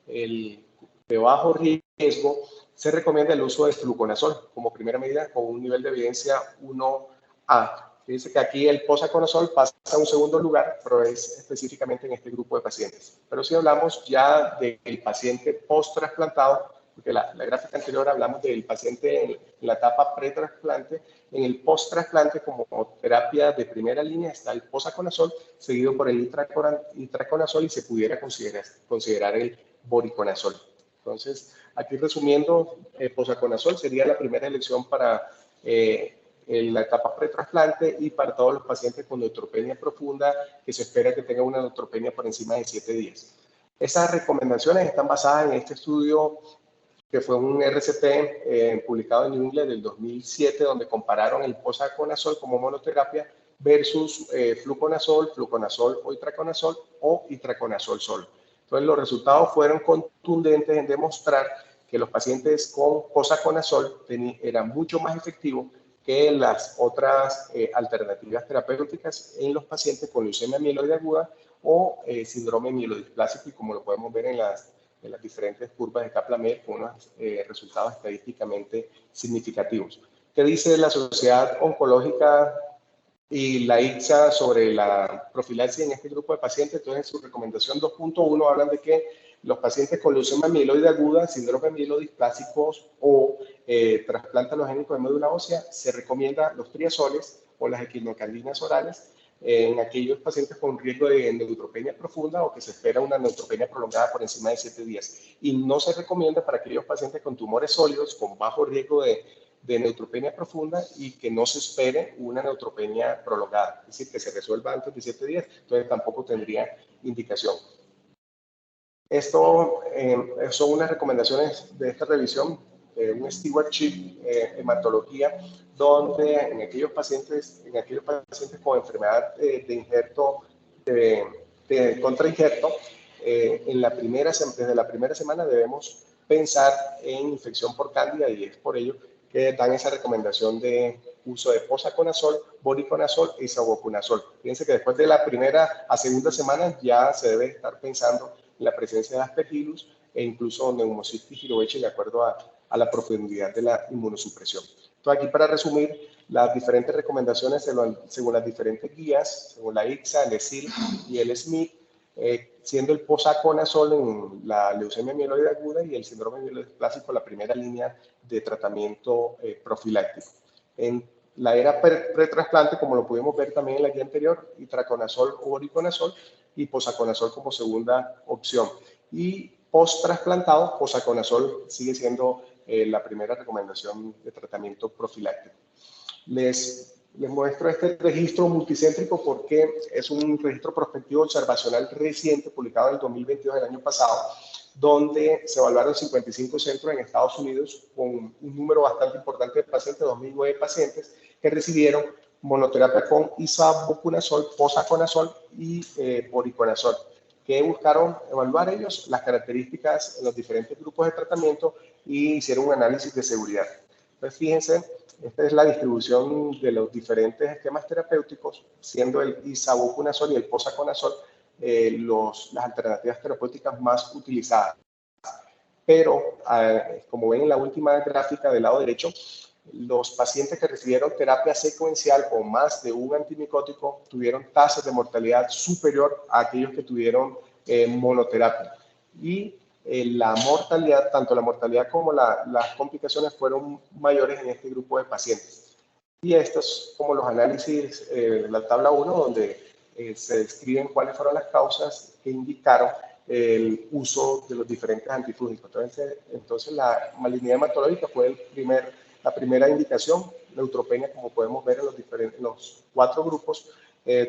de bajo riesgo, se recomienda el uso de fluconazol como primera medida con un nivel de evidencia 1A. Fíjense que aquí el posaconazol pasa a un segundo lugar, pero es específicamente en este grupo de pacientes. Pero si hablamos ya del paciente post-trasplantado, porque la gráfica anterior hablamos del paciente en la etapa pre-trasplante, en el post-trasplante como terapia de primera línea está el posaconazol, seguido por el itraconazol y se pudiera considerar el voriconazol. Entonces, aquí resumiendo, posaconazol sería la primera elección para en la etapa pretrasplante y para todos los pacientes con neutropenia profunda que se espera que tengan una neutropenia por encima de 7 días. Esas recomendaciones están basadas en este estudio que fue un RCT publicado en New England del 2007, donde compararon el posaconazol como monoterapia versus fluconazol o itraconazol solo. Entonces, los resultados fueron contundentes en demostrar que los pacientes con posaconazol eran mucho más efectivos que las otras alternativas terapéuticas en los pacientes con leucemia mieloide aguda o síndrome mielodisplásico, y como lo podemos ver en las diferentes curvas de Kaplan-Meier con unos resultados estadísticamente significativos. ¿Qué dice la Sociedad Oncológica y la ICSA sobre la profilaxis en este grupo de pacientes? Entonces, en su recomendación 2.1 hablan de que los pacientes con leucemia mieloide aguda, síndrome mielodisplásicos o trasplante halogénico de médula ósea, se recomienda los triazoles o las equinocandinas orales en aquellos pacientes con riesgo de neutropenia profunda o que se espera una neutropenia prolongada por encima de 7 días. Y no se recomienda para aquellos pacientes con tumores sólidos con bajo riesgo de neutropenia profunda y que no se espere una neutropenia prolongada, es decir, que se resuelva antes de 7 días, entonces tampoco tendría indicación. Esto son unas recomendaciones de esta revisión, un stewardship hematología, donde en aquellos pacientes con enfermedad de injerto, de contrainjerto, desde la primera semana debemos pensar en infección por cándida, y es por ello que dan esa recomendación de uso de posaconazol, voriconazol y sabuconazol. Fíjense que después de la primera a segunda semana ya se debe estar pensando en la presencia de Aspergillus e incluso Pneumocystis jirovecii de acuerdo a la profundidad de la inmunosupresión. Entonces, aquí para resumir, las diferentes recomendaciones según las diferentes guías, según la ICSA, el ESIL y el SMIC, siendo el posaconazol en la leucemia mieloide aguda y el síndrome mielodisplásico la primera línea de tratamiento profiláctico. En la era pretrasplante, como lo pudimos ver también en la guía anterior, itraconazol o voriconazol y posaconazol como segunda opción. Y post-trasplantado, posaconazol sigue siendo la primera recomendación de tratamiento profiláctico. Les muestro este registro multicéntrico porque es un registro prospectivo observacional reciente, publicado en el 2022, del año pasado, donde se evaluaron 55 centros en Estados Unidos con un número bastante importante de pacientes, 2009 pacientes, que recibieron monoterapia con isavuconazol, posaconazol y voriconazol. Que buscaron evaluar ellos las características en los diferentes grupos de tratamiento y hicieron un análisis de seguridad. Entonces, fíjense, esta es la distribución de los diferentes esquemas terapéuticos, siendo el isavuconazol y el posaconazol las alternativas terapéuticas más utilizadas. pero como ven en la última gráfica del lado derecho, los pacientes que recibieron terapia secuencial o más de un antimicótico tuvieron tasas de mortalidad superior a aquellos que tuvieron monoterapia. Y la mortalidad, tanto la mortalidad como las complicaciones fueron mayores en este grupo de pacientes. Y estos como los análisis, la tabla 1, donde se describen cuáles fueron las causas que indicaron el uso de los diferentes antifúngicos. Entonces la malignidad hematológica fue la primera indicación, neutropenia, como podemos ver en los 4 grupos,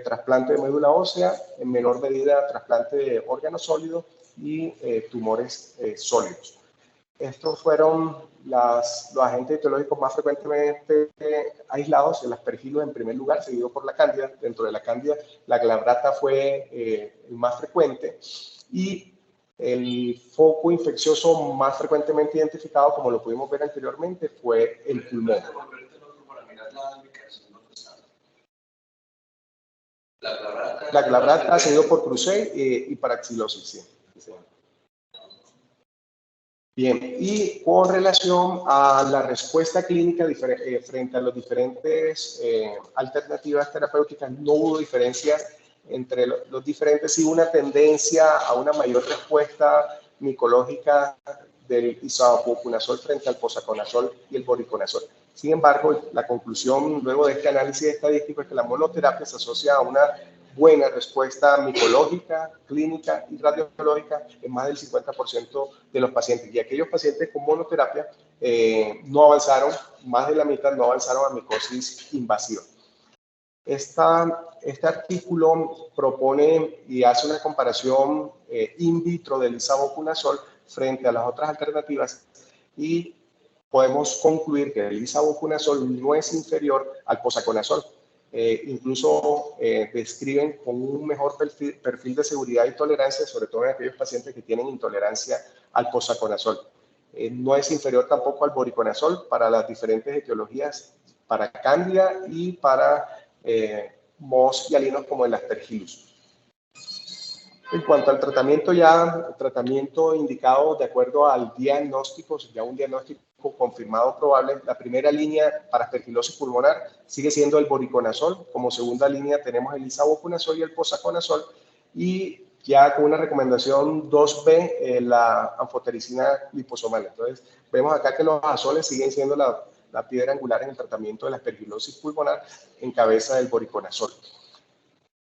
trasplante de médula ósea, en menor medida trasplante de órganos sólidos y tumores sólidos. Estos fueron los agentes etiológicos más frecuentemente aislados, el aspergillus en primer lugar, seguido por la cándida. Dentro de la cándida, la glabrata fue el más frecuente, y el foco infeccioso más frecuentemente identificado, como lo pudimos ver anteriormente, fue el pulmón. La glabrata seguido por Cruzey y paraxilosis, sí. Bien, y con relación a la respuesta clínica frente a las diferentes alternativas terapéuticas, no hubo diferencia entre los diferentes, sí una tendencia a una mayor respuesta micológica del isavuconazol frente al posaconazol y el voriconazol. Sin embargo, la conclusión luego de este análisis estadístico es que la monoterapia se asocia a una buena respuesta micológica, clínica y radiológica en más del 50% de los pacientes. Y aquellos pacientes con monoterapia no avanzaron, más de la mitad no avanzaron a micosis invasiva. Este artículo propone y hace una comparación in vitro del isavuconazol frente a las otras alternativas, y podemos concluir que el isavuconazol no es inferior al posaconazol. Incluso describen con un mejor perfil de seguridad y tolerancia, sobre todo en aquellos pacientes que tienen intolerancia al posaconazol. No es inferior tampoco al voriconazol para las diferentes etiologías, para cándida y para mohos hialinos como el aspergillus. En cuanto al tratamiento, tratamiento indicado de acuerdo al diagnóstico, ya un diagnóstico confirmado probable, la primera línea para aspergilosis pulmonar sigue siendo el voriconazol. Como segunda línea tenemos el isavuconazol y el posaconazol, y ya con una recomendación 2B, la anfotericina liposomal. Entonces, vemos acá que los azoles siguen siendo la piedra angular en el tratamiento de la aspergilosis pulmonar en cabeza del voriconazol.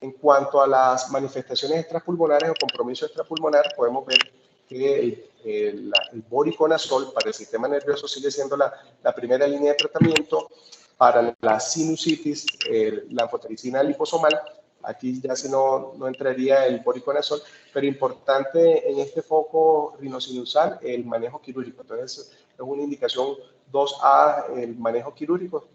En cuanto a las manifestaciones extrapulmonares o compromiso extrapulmonar, podemos ver que el voriconazol para el sistema nervioso sigue siendo la primera línea de tratamiento. Para la sinusitis, la anfotericina liposomal, aquí ya si no entraría el voriconazol, pero importante en este foco rinosinusal, el manejo quirúrgico. Entonces, es una indicación 2A, el manejo quirúrgico,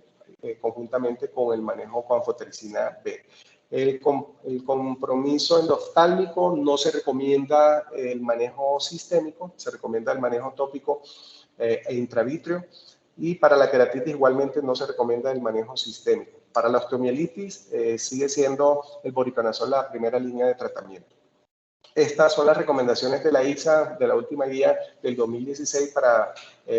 conjuntamente con el manejo con anfotericina B. El compromiso endoftálmico no se recomienda el manejo sistémico, se recomienda el manejo tópico e intravítrea, y para la queratitis igualmente no se recomienda el manejo sistémico. Para la osteomielitis sigue siendo el voriconazol la primera línea de tratamiento. Estas son las recomendaciones de la ISA, de la última guía del 2016 para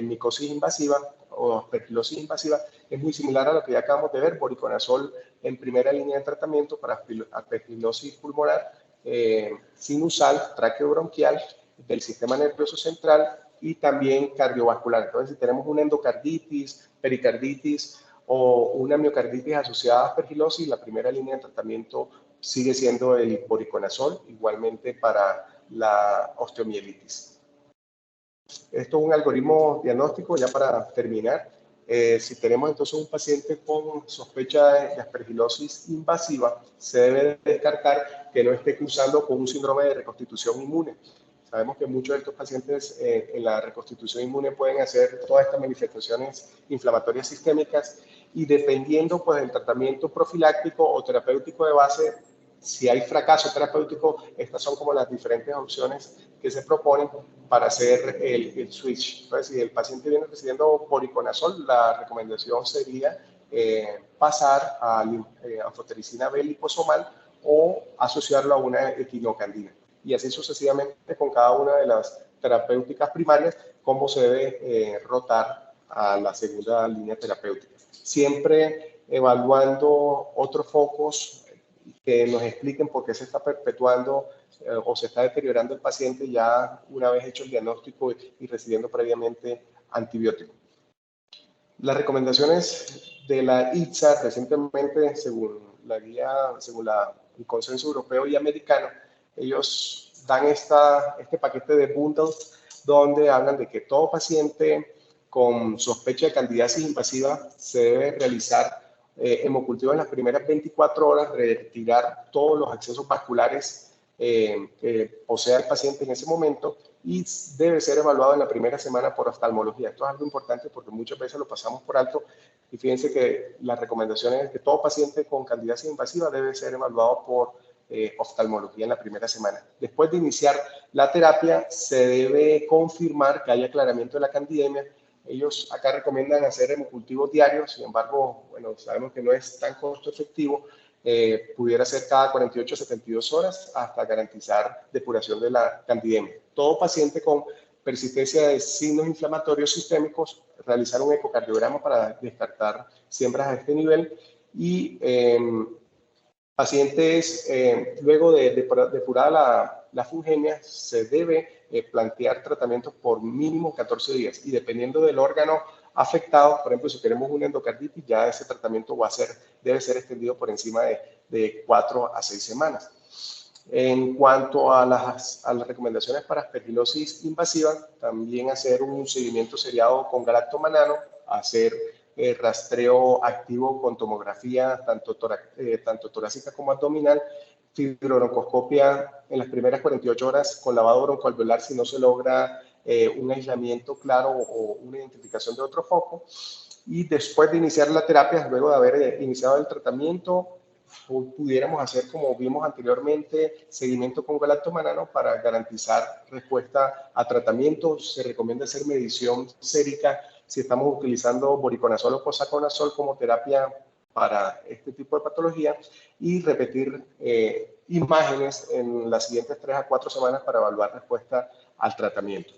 micosis invasiva o aspergilosis invasiva. Es muy similar a lo que ya acabamos de ver, voriconazol en primera línea de tratamiento para aspergilosis pulmonar, sinusal, traqueobronquial, del sistema nervioso central y también cardiovascular. Entonces, si tenemos una endocarditis, pericarditis o una miocarditis asociada a aspergilosis, la primera línea de tratamiento sigue siendo el voriconazol, igualmente para la osteomielitis. Esto es un algoritmo diagnóstico, ya para terminar. Si tenemos entonces un paciente con sospecha de aspergilosis invasiva, se debe descartar que no esté cursando con un síndrome de reconstitución inmune. Sabemos que muchos de estos pacientes en la reconstitución inmune pueden hacer todas estas manifestaciones inflamatorias sistémicas, y dependiendo pues del tratamiento profiláctico o terapéutico de base, si hay fracaso terapéutico, estas son como las diferentes opciones que se proponen para hacer el switch. Entonces, si el paciente viene recibiendo voriconazol, la recomendación sería pasar a anfotericina B liposomal o asociarlo a una equinocandina. Y así sucesivamente con cada una de las terapéuticas primarias, cómo se debe rotar a la segunda línea terapéutica. Siempre evaluando otros focos que nos expliquen por qué se está perpetuando o se está deteriorando el paciente ya una vez hecho el diagnóstico y recibiendo previamente antibiótico. Las recomendaciones de la ITSA recientemente, según la guía, según el consenso europeo y americano, ellos dan este paquete de bundles donde hablan de que todo paciente con sospecha de candidiasis invasiva se debe realizar hemocultivo en las primeras 24 horas, retirar todos los excesos vasculares que posea el paciente en ese momento y debe ser evaluado en la primera semana por oftalmología. Esto es algo importante porque muchas veces lo pasamos por alto y fíjense que la recomendación es que todo paciente con candidiasis invasiva debe ser evaluado por oftalmología en la primera semana. Después de iniciar la terapia se debe confirmar que haya aclaramiento de la candidemia. Ellos acá recomiendan hacer hemocultivos diarios, sin embargo, bueno, sabemos que no es tan costo efectivo. Pudiera ser cada 48 a 72 horas hasta garantizar depuración de la candidemia. Todo paciente con persistencia de signos inflamatorios sistémicos, realizar un ecocardiograma para descartar siembras a este nivel y pacientes, luego de depurada la fungemia, se debe plantear tratamientos por mínimo 14 días y dependiendo del órgano afectado, por ejemplo, si tenemos una endocarditis, ya ese tratamiento debe ser extendido por encima de 4 a 6 semanas. En cuanto a las recomendaciones para aspergilosis invasiva, también hacer un seguimiento seriado con galactomanano, hacer rastreo activo con tomografía tanto torácica como abdominal, fibrobroncoscopia en las primeras 48 horas con lavado broncoalveolar si no se logra un aislamiento claro o una identificación de otro foco. Y después de iniciar la terapia, luego de haber iniciado el tratamiento, pudiéramos hacer, como vimos anteriormente, seguimiento con galactomanano para garantizar respuesta a tratamiento. Se recomienda hacer medición sérica si estamos utilizando voriconazol o posaconazol como terapia para este tipo de patología y repetir imágenes en las siguientes 3 a 4 semanas para evaluar respuesta al tratamiento.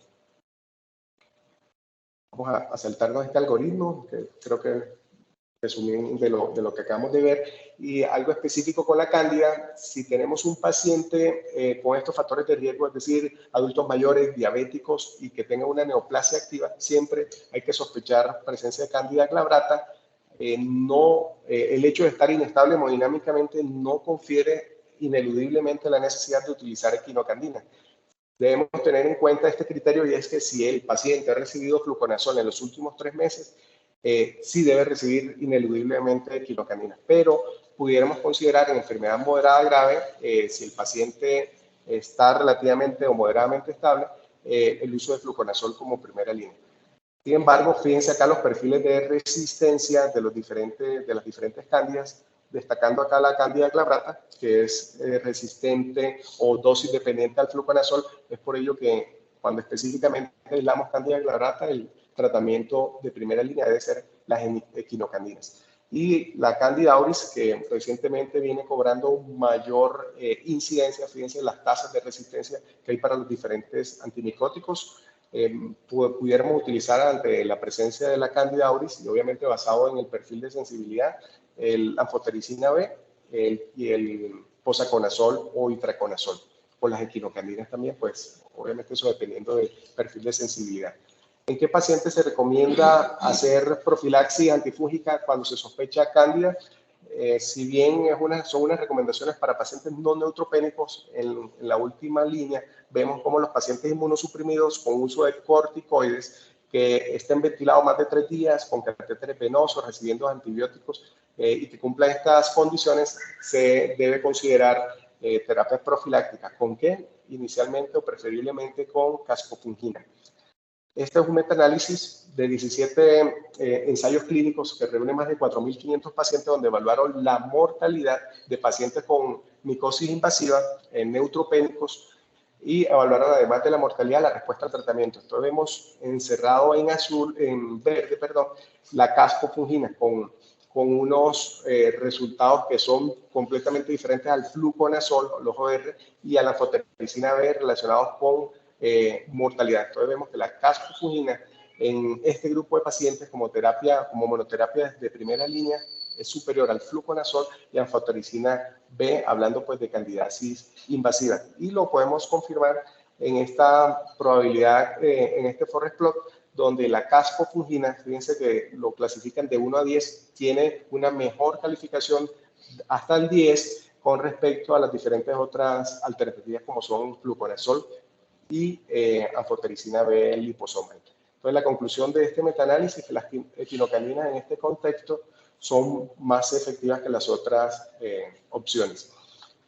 Vamos a saltarnos este algoritmo, que creo que resumí de lo que acabamos de ver, y algo específico con la cándida. Si tenemos un paciente con estos factores de riesgo, es decir, adultos mayores, diabéticos y que tenga una neoplasia activa, siempre hay que sospechar presencia de cándida glabrata. El hecho de estar inestable hemodinámicamente no confiere ineludiblemente la necesidad de utilizar equinocandina. Debemos tener en cuenta este criterio y es que si el paciente ha recibido fluconazol en los últimos 3 meses, sí debe recibir ineludiblemente equinocandina. Pero pudiéramos considerar en enfermedad moderada grave, si el paciente está relativamente o moderadamente estable, el uso de fluconazol como primera línea. Sin embargo, fíjense acá los perfiles de resistencia de las diferentes cándidas, destacando acá la cándida glabrata, que es resistente o dosis dependiente al fluconazol. Es por ello que cuando específicamente aislamos cándida glabrata, el tratamiento de primera línea debe ser las equinocandinas. Y la cándida auris, que recientemente viene cobrando mayor incidencia, fíjense las tasas de resistencia que hay para los diferentes antimicóticos. Pudiéramos utilizar ante la presencia de la cándida auris y obviamente basado en el perfil de sensibilidad, el anfotericina B y el posaconazol o itraconazol. O las equinocandinas también, pues obviamente eso dependiendo del perfil de sensibilidad. ¿En qué pacientes se recomienda hacer profilaxis antifúngica cuando se sospecha cándida? Si bien son unas recomendaciones para pacientes no neutropénicos, en la última línea vemos como los pacientes inmunosuprimidos con uso de corticoides que estén ventilados más de 3 días con catéteres venosos, recibiendo antibióticos y que cumplan estas condiciones, se debe considerar terapias profilácticas. ¿Con qué? Inicialmente o preferiblemente con cascofungina. Este es un metaanálisis de 17 ensayos clínicos que reúne más de 4.500 pacientes donde evaluaron la mortalidad de pacientes con micosis invasiva en neutropénicos y evaluaron además de la mortalidad la respuesta al tratamiento. Entonces vemos encerrado en verde, la cascofungina con unos resultados que son completamente diferentes al fluconazol, los OR, y a la anfotericina B relacionados con mortalidad. Entonces vemos que la caspofungina en este grupo de pacientes como terapia, como monoterapia de primera línea, es superior al fluconazol y anfotericina B, hablando pues de candidiasis invasiva. Y lo podemos confirmar en esta probabilidad, en este forest plot, donde la caspofungina, fíjense que lo clasifican de 1 a 10, tiene una mejor calificación hasta el 10 con respecto a las diferentes otras alternativas como son fluconazol y anfotericina B liposomal. Entonces, la conclusión de este metaanálisis es que las equinocandina en este contexto son más efectivas que las otras opciones.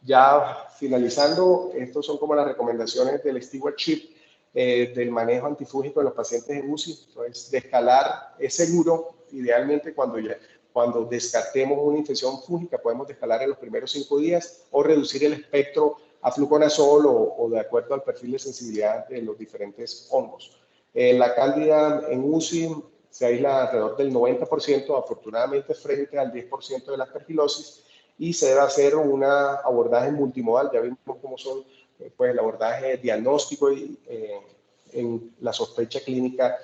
Ya finalizando, estos son como las recomendaciones del stewardship del manejo antifúngico en los pacientes en UCI. Entonces, descalar es seguro, idealmente cuando descartemos una infección fúngica podemos descalar en los primeros 5 días o reducir el espectro a fluconazol o de acuerdo al perfil de sensibilidad de los diferentes hongos. La cándida en UCI se aísla alrededor del 90%, afortunadamente frente al 10% de la aspergilosis, y se debe hacer un abordaje multimodal. Ya vimos cómo son pues, el abordaje diagnóstico y en la sospecha clínica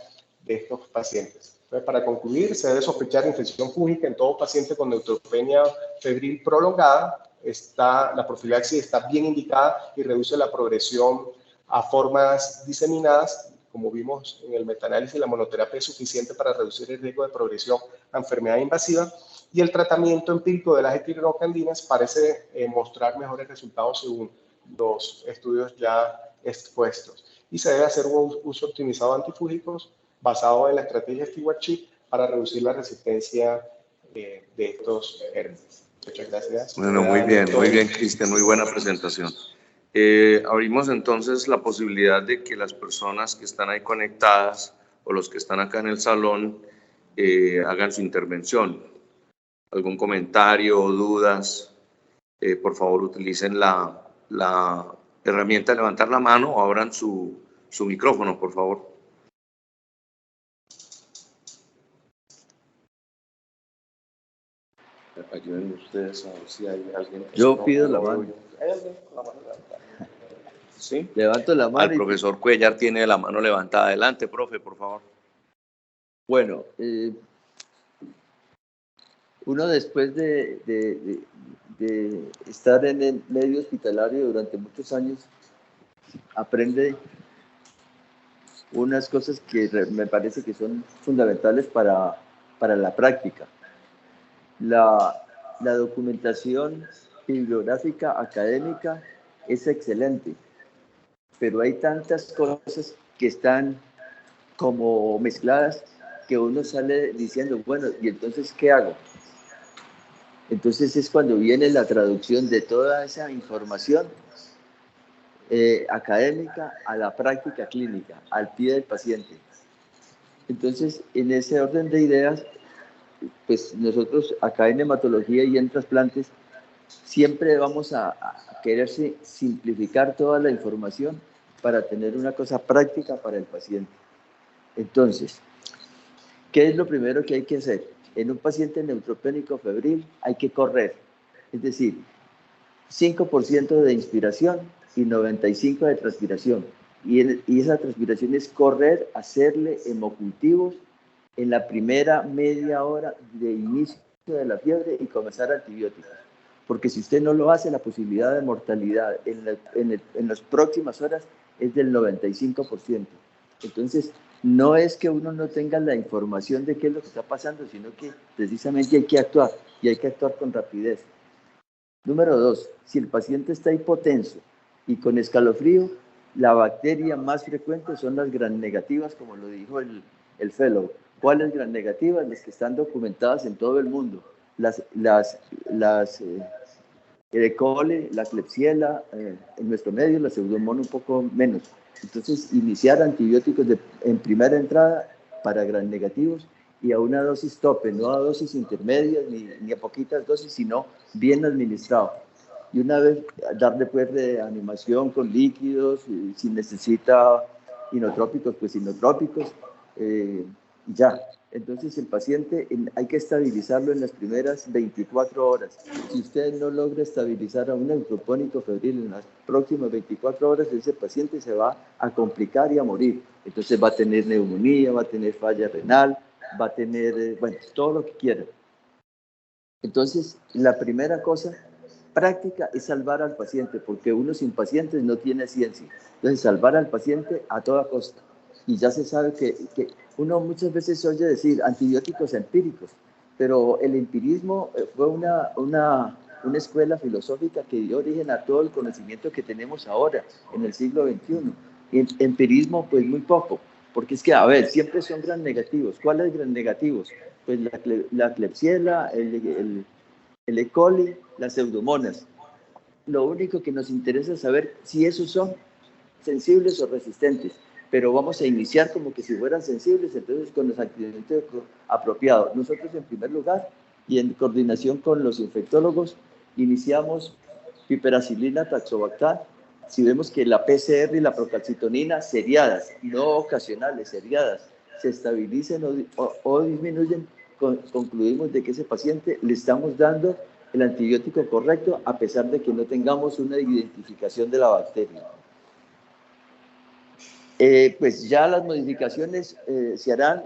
de estos pacientes. Entonces, para concluir, se debe sospechar infección fúngica en todo paciente con neutropenia febril prolongada. La profilaxis está bien indicada y reduce la progresión a formas diseminadas. Como vimos en el metaanálisis, la monoterapia es suficiente para reducir el riesgo de progresión a enfermedad invasiva, y el tratamiento empírico de las equinocandinas parece mostrar mejores resultados según los estudios ya expuestos. Y se debe hacer un uso optimizado de antifúngicos basado en la estrategia stewardship para reducir la resistencia de estos gérmenes. Muchas gracias. Bueno, muy bien, Cristian, muy buena presentación. Abrimos entonces la posibilidad de que las personas que están ahí conectadas o los que están acá en el salón hagan su intervención. ¿Algún comentario o dudas? Por favor, utilicen la herramienta de levantar la mano o abran su micrófono, por favor. Ayuden ustedes a ver si hay alguien. Yo pido la mano. ¿Hay alguien con la mano levantada? ¿Sí? Levanto la mano. El profesor Cuellar tiene la mano levantada. Adelante, profe, por favor. Bueno, uno después de estar en el medio hospitalario durante muchos años, aprende unas cosas que me parece que son fundamentales para la práctica. La documentación bibliográfica académica es excelente, pero hay tantas cosas que están como mezcladas que uno sale diciendo, bueno, ¿y entonces qué hago? Entonces es cuando viene la traducción de toda esa información académica a la práctica clínica, al pie del paciente. Entonces, en ese orden de ideas, pues nosotros acá en hematología y en trasplantes siempre vamos a querer simplificar toda la información para tener una cosa práctica para el paciente. Entonces, ¿qué es lo primero que hay que hacer? En un paciente neutropénico febril hay que correr, es decir, 5% de inspiración y 95% de transpiración. Y esa transpiración es correr, hacerle hemocultivos en la primera media hora de inicio de la fiebre y comenzar antibióticos. Porque si usted no lo hace, la posibilidad de mortalidad en las próximas horas es del 95%. Entonces, no es que uno no tenga la información de qué es lo que está pasando, sino que precisamente hay que actuar, y hay que actuar con rapidez. Número 2, si el paciente está hipotenso y con escalofrío, la bacteria más frecuente son las gram negativas, como lo dijo el fellow. ¿Cuáles gram negativas? Las que están documentadas en todo el mundo. Las E. coli, la Klebsiella, en nuestro medio, la Pseudomonas un poco menos. Entonces, iniciar antibióticos en primera entrada para gram negativos y a una dosis tope, no a dosis intermedias ni a poquitas dosis, sino bien administrado. Y una vez darle pues reanimación con líquidos, si necesita inotrópicos, pues inotrópicos, y ya. Entonces el paciente hay que estabilizarlo en las primeras 24 horas. Si usted no logra estabilizar a un neutropónico febril en las próximas 24 horas, ese paciente se va a complicar y a morir. Entonces va a tener neumonía, va a tener falla renal, va a tener, bueno, todo lo que quiera. Entonces, la primera cosa práctica es salvar al paciente, porque uno sin pacientes no tiene ciencia. Entonces, salvar al paciente a toda costa. Y ya se sabe que uno muchas veces oye decir antibióticos empíricos, pero el empirismo fue una escuela filosófica que dio origen a todo el conocimiento que tenemos ahora, en el siglo XXI. Y el empirismo, pues muy poco, porque es que, a ver, siempre son gran negativos. ¿Cuáles gran negativos? Pues la Klebsiella, el E. coli, las pseudomonas. Lo único que nos interesa es saber si esos son sensibles o resistentes, pero vamos a iniciar como que si fueran sensibles, entonces con los antibióticos apropiados. Nosotros en primer lugar, y en coordinación con los infectólogos, iniciamos piperacilina, taxobactam. Si vemos que la PCR y la procalcitonina seriadas, no ocasionales, seriadas, se estabilizan o disminuyen, concluimos de que ese paciente le estamos dando el antibiótico correcto a pesar de que no tengamos una identificación de la bacteria. Pues ya las modificaciones se harán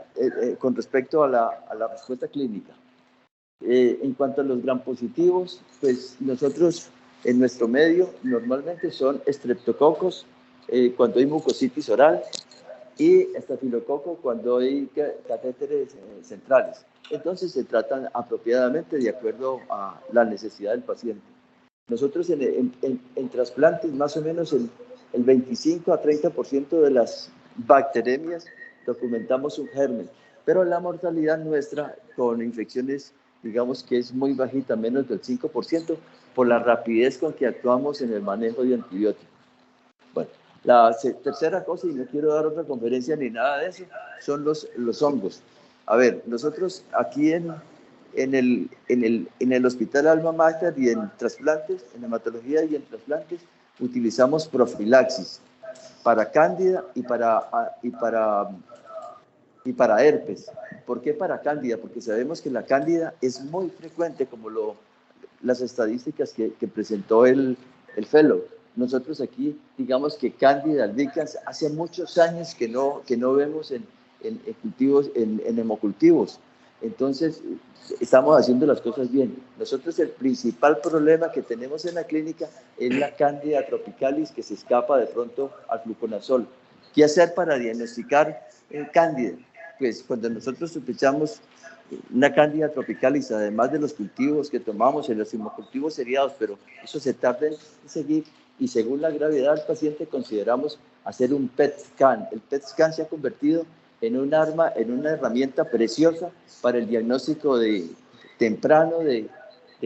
con respecto a la respuesta clínica. En cuanto a los gram positivos, pues nosotros en nuestro medio normalmente son estreptococos cuando hay mucositis oral y estafilococo cuando hay catéteres centrales. Entonces se tratan apropiadamente de acuerdo a la necesidad del paciente. Nosotros en trasplantes más o menos el 25 a 30% de las bacteremias documentamos un germen, pero la mortalidad nuestra con infecciones, digamos que es muy bajita, menos del 5%, por la rapidez con que actuamos en el manejo de antibióticos. Bueno, la tercera cosa, y no quiero dar otra conferencia ni nada de eso, son los hongos. A ver, nosotros aquí en el Hospital Alma Mater y en trasplantes, en hematología y en trasplantes, utilizamos profilaxis para cándida y para herpes. ¿Por qué para cándida? Porque sabemos que la cándida es muy frecuente, como las estadísticas que presentó el fellow. Nosotros aquí, digamos que cándida albicans hace muchos años que no vemos en cultivos, en hemocultivos. Entonces, estamos haciendo las cosas bien. Nosotros el principal problema que tenemos en la clínica es la cándida tropicalis que se escapa de pronto al fluconazol. ¿Qué hacer para diagnosticar cándida? Pues cuando nosotros sospechamos una cándida tropicalis, además de los cultivos que tomamos en los hemocultivos seriados, pero eso se tarda en seguir, y según la gravedad del paciente consideramos hacer un PET scan. El PET scan se ha convertido en un arma, en una herramienta preciosa para el diagnóstico temprano de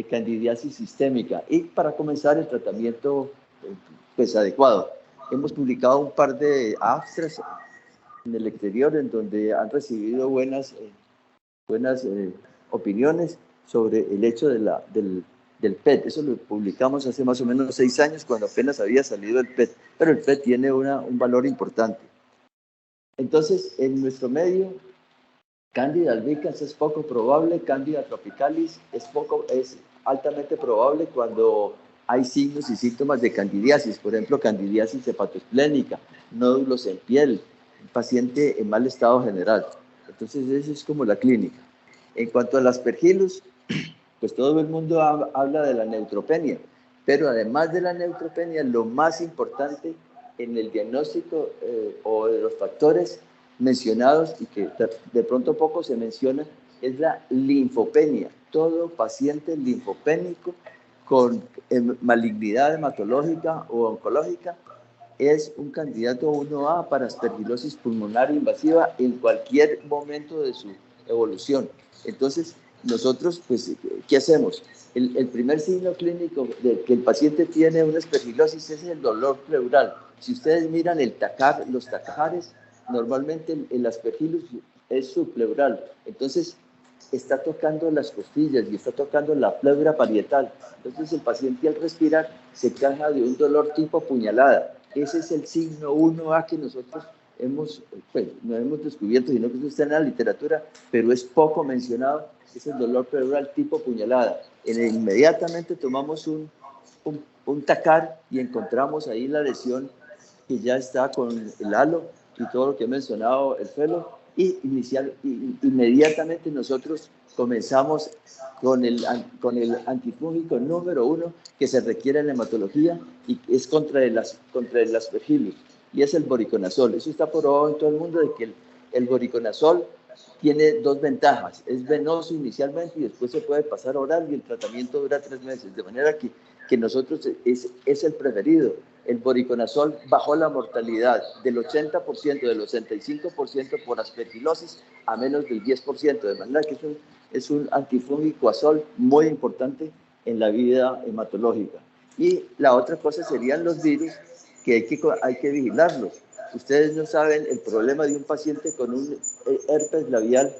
candidiasis sistémica y para comenzar el tratamiento pues adecuado. Hemos publicado un par de abstracts en el exterior en donde han recibido buenas opiniones sobre el hecho del PET. Eso lo publicamos hace más o menos 6 años cuando apenas había salido el PET, pero el PET tiene un valor importante. Entonces, en nuestro medio, cándida albicans es poco probable, cándida tropicalis es altamente probable cuando hay signos y síntomas de candidiasis, por ejemplo, candidiasis hepatoesplénica, nódulos en piel, paciente en mal estado general. Entonces, eso es como la clínica. En cuanto a las aspergillus, pues todo el mundo habla de la neutropenia, pero además de la neutropenia, lo más importante en el diagnóstico o de los factores mencionados y que de pronto poco se menciona es la linfopenia. Todo paciente linfopénico con malignidad hematológica o oncológica es un candidato 1A para aspergilosis pulmonar invasiva en cualquier momento de su evolución. Entonces, nosotros, pues, ¿qué hacemos? El primer signo clínico de que el paciente tiene una aspergilosis es el dolor pleural. Si ustedes miran los tacares, normalmente el aspergillus es subpleural. Entonces, está tocando las costillas y está tocando la pleura parietal. Entonces, el paciente al respirar se queja de un dolor tipo puñalada. Ese es el signo 1A que nosotros no hemos descubierto, sino que eso está en la literatura, pero es poco mencionado, es el dolor pleural tipo puñalada. Inmediatamente tomamos un tacar y encontramos ahí la lesión que ya está con el halo y todo lo que he mencionado, el felo, y inmediatamente nosotros comenzamos con el antifúngico número 1 que se requiere en la hematología y es contra el aspergillus, y es el voriconazol. Eso está probado en todo el mundo, de que el voriconazol tiene dos ventajas: es venoso inicialmente y después se puede pasar oral, y el tratamiento dura 3 meses, de manera que nosotros es el preferido. El voriconazol bajó la mortalidad del 80%, del 85% por aspergilosis a menos del 10%, de manera que es un antifúngico azol muy importante en la vida hematológica. Y la otra cosa serían los virus, que hay que vigilarlos. Ustedes no saben el problema de un paciente con un herpes labial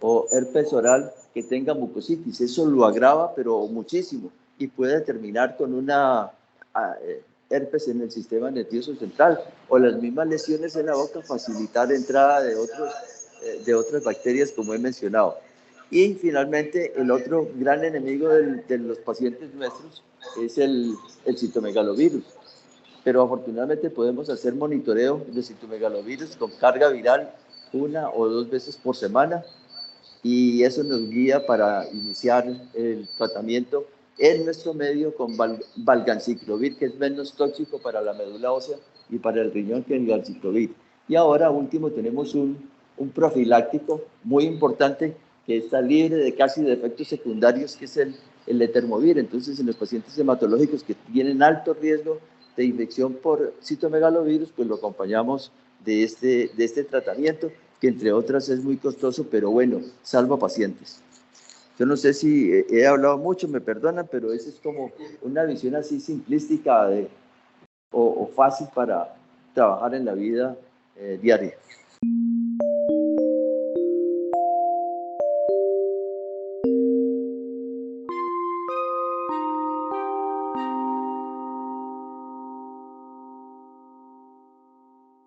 o herpes oral que tenga mucositis. Eso lo agrava, pero muchísimo, y puede terminar con una herpes en el sistema nervioso central, o las mismas lesiones en la boca facilitar la entrada de otras bacterias, como he mencionado. Y finalmente, el otro gran enemigo de los pacientes nuestros es el citomegalovirus. Pero afortunadamente podemos hacer monitoreo de citomegalovirus con carga viral 1 o 2 veces por semana, y eso nos guía para iniciar el tratamiento en nuestro medio con valganciclovir, que es menos tóxico para la médula ósea y para el riñón que el galciclovir. Y ahora, último, tenemos un profiláctico muy importante que está libre de casi de efectos secundarios, que es el letermovir. Entonces, en los pacientes hematológicos que tienen alto riesgo de infección por citomegalovirus, pues lo acompañamos de este tratamiento, que entre otras es muy costoso, pero bueno, salva pacientes. Yo no sé si he hablado mucho, me perdonan, pero esa es como una visión así simplística o fácil para trabajar en la vida diaria.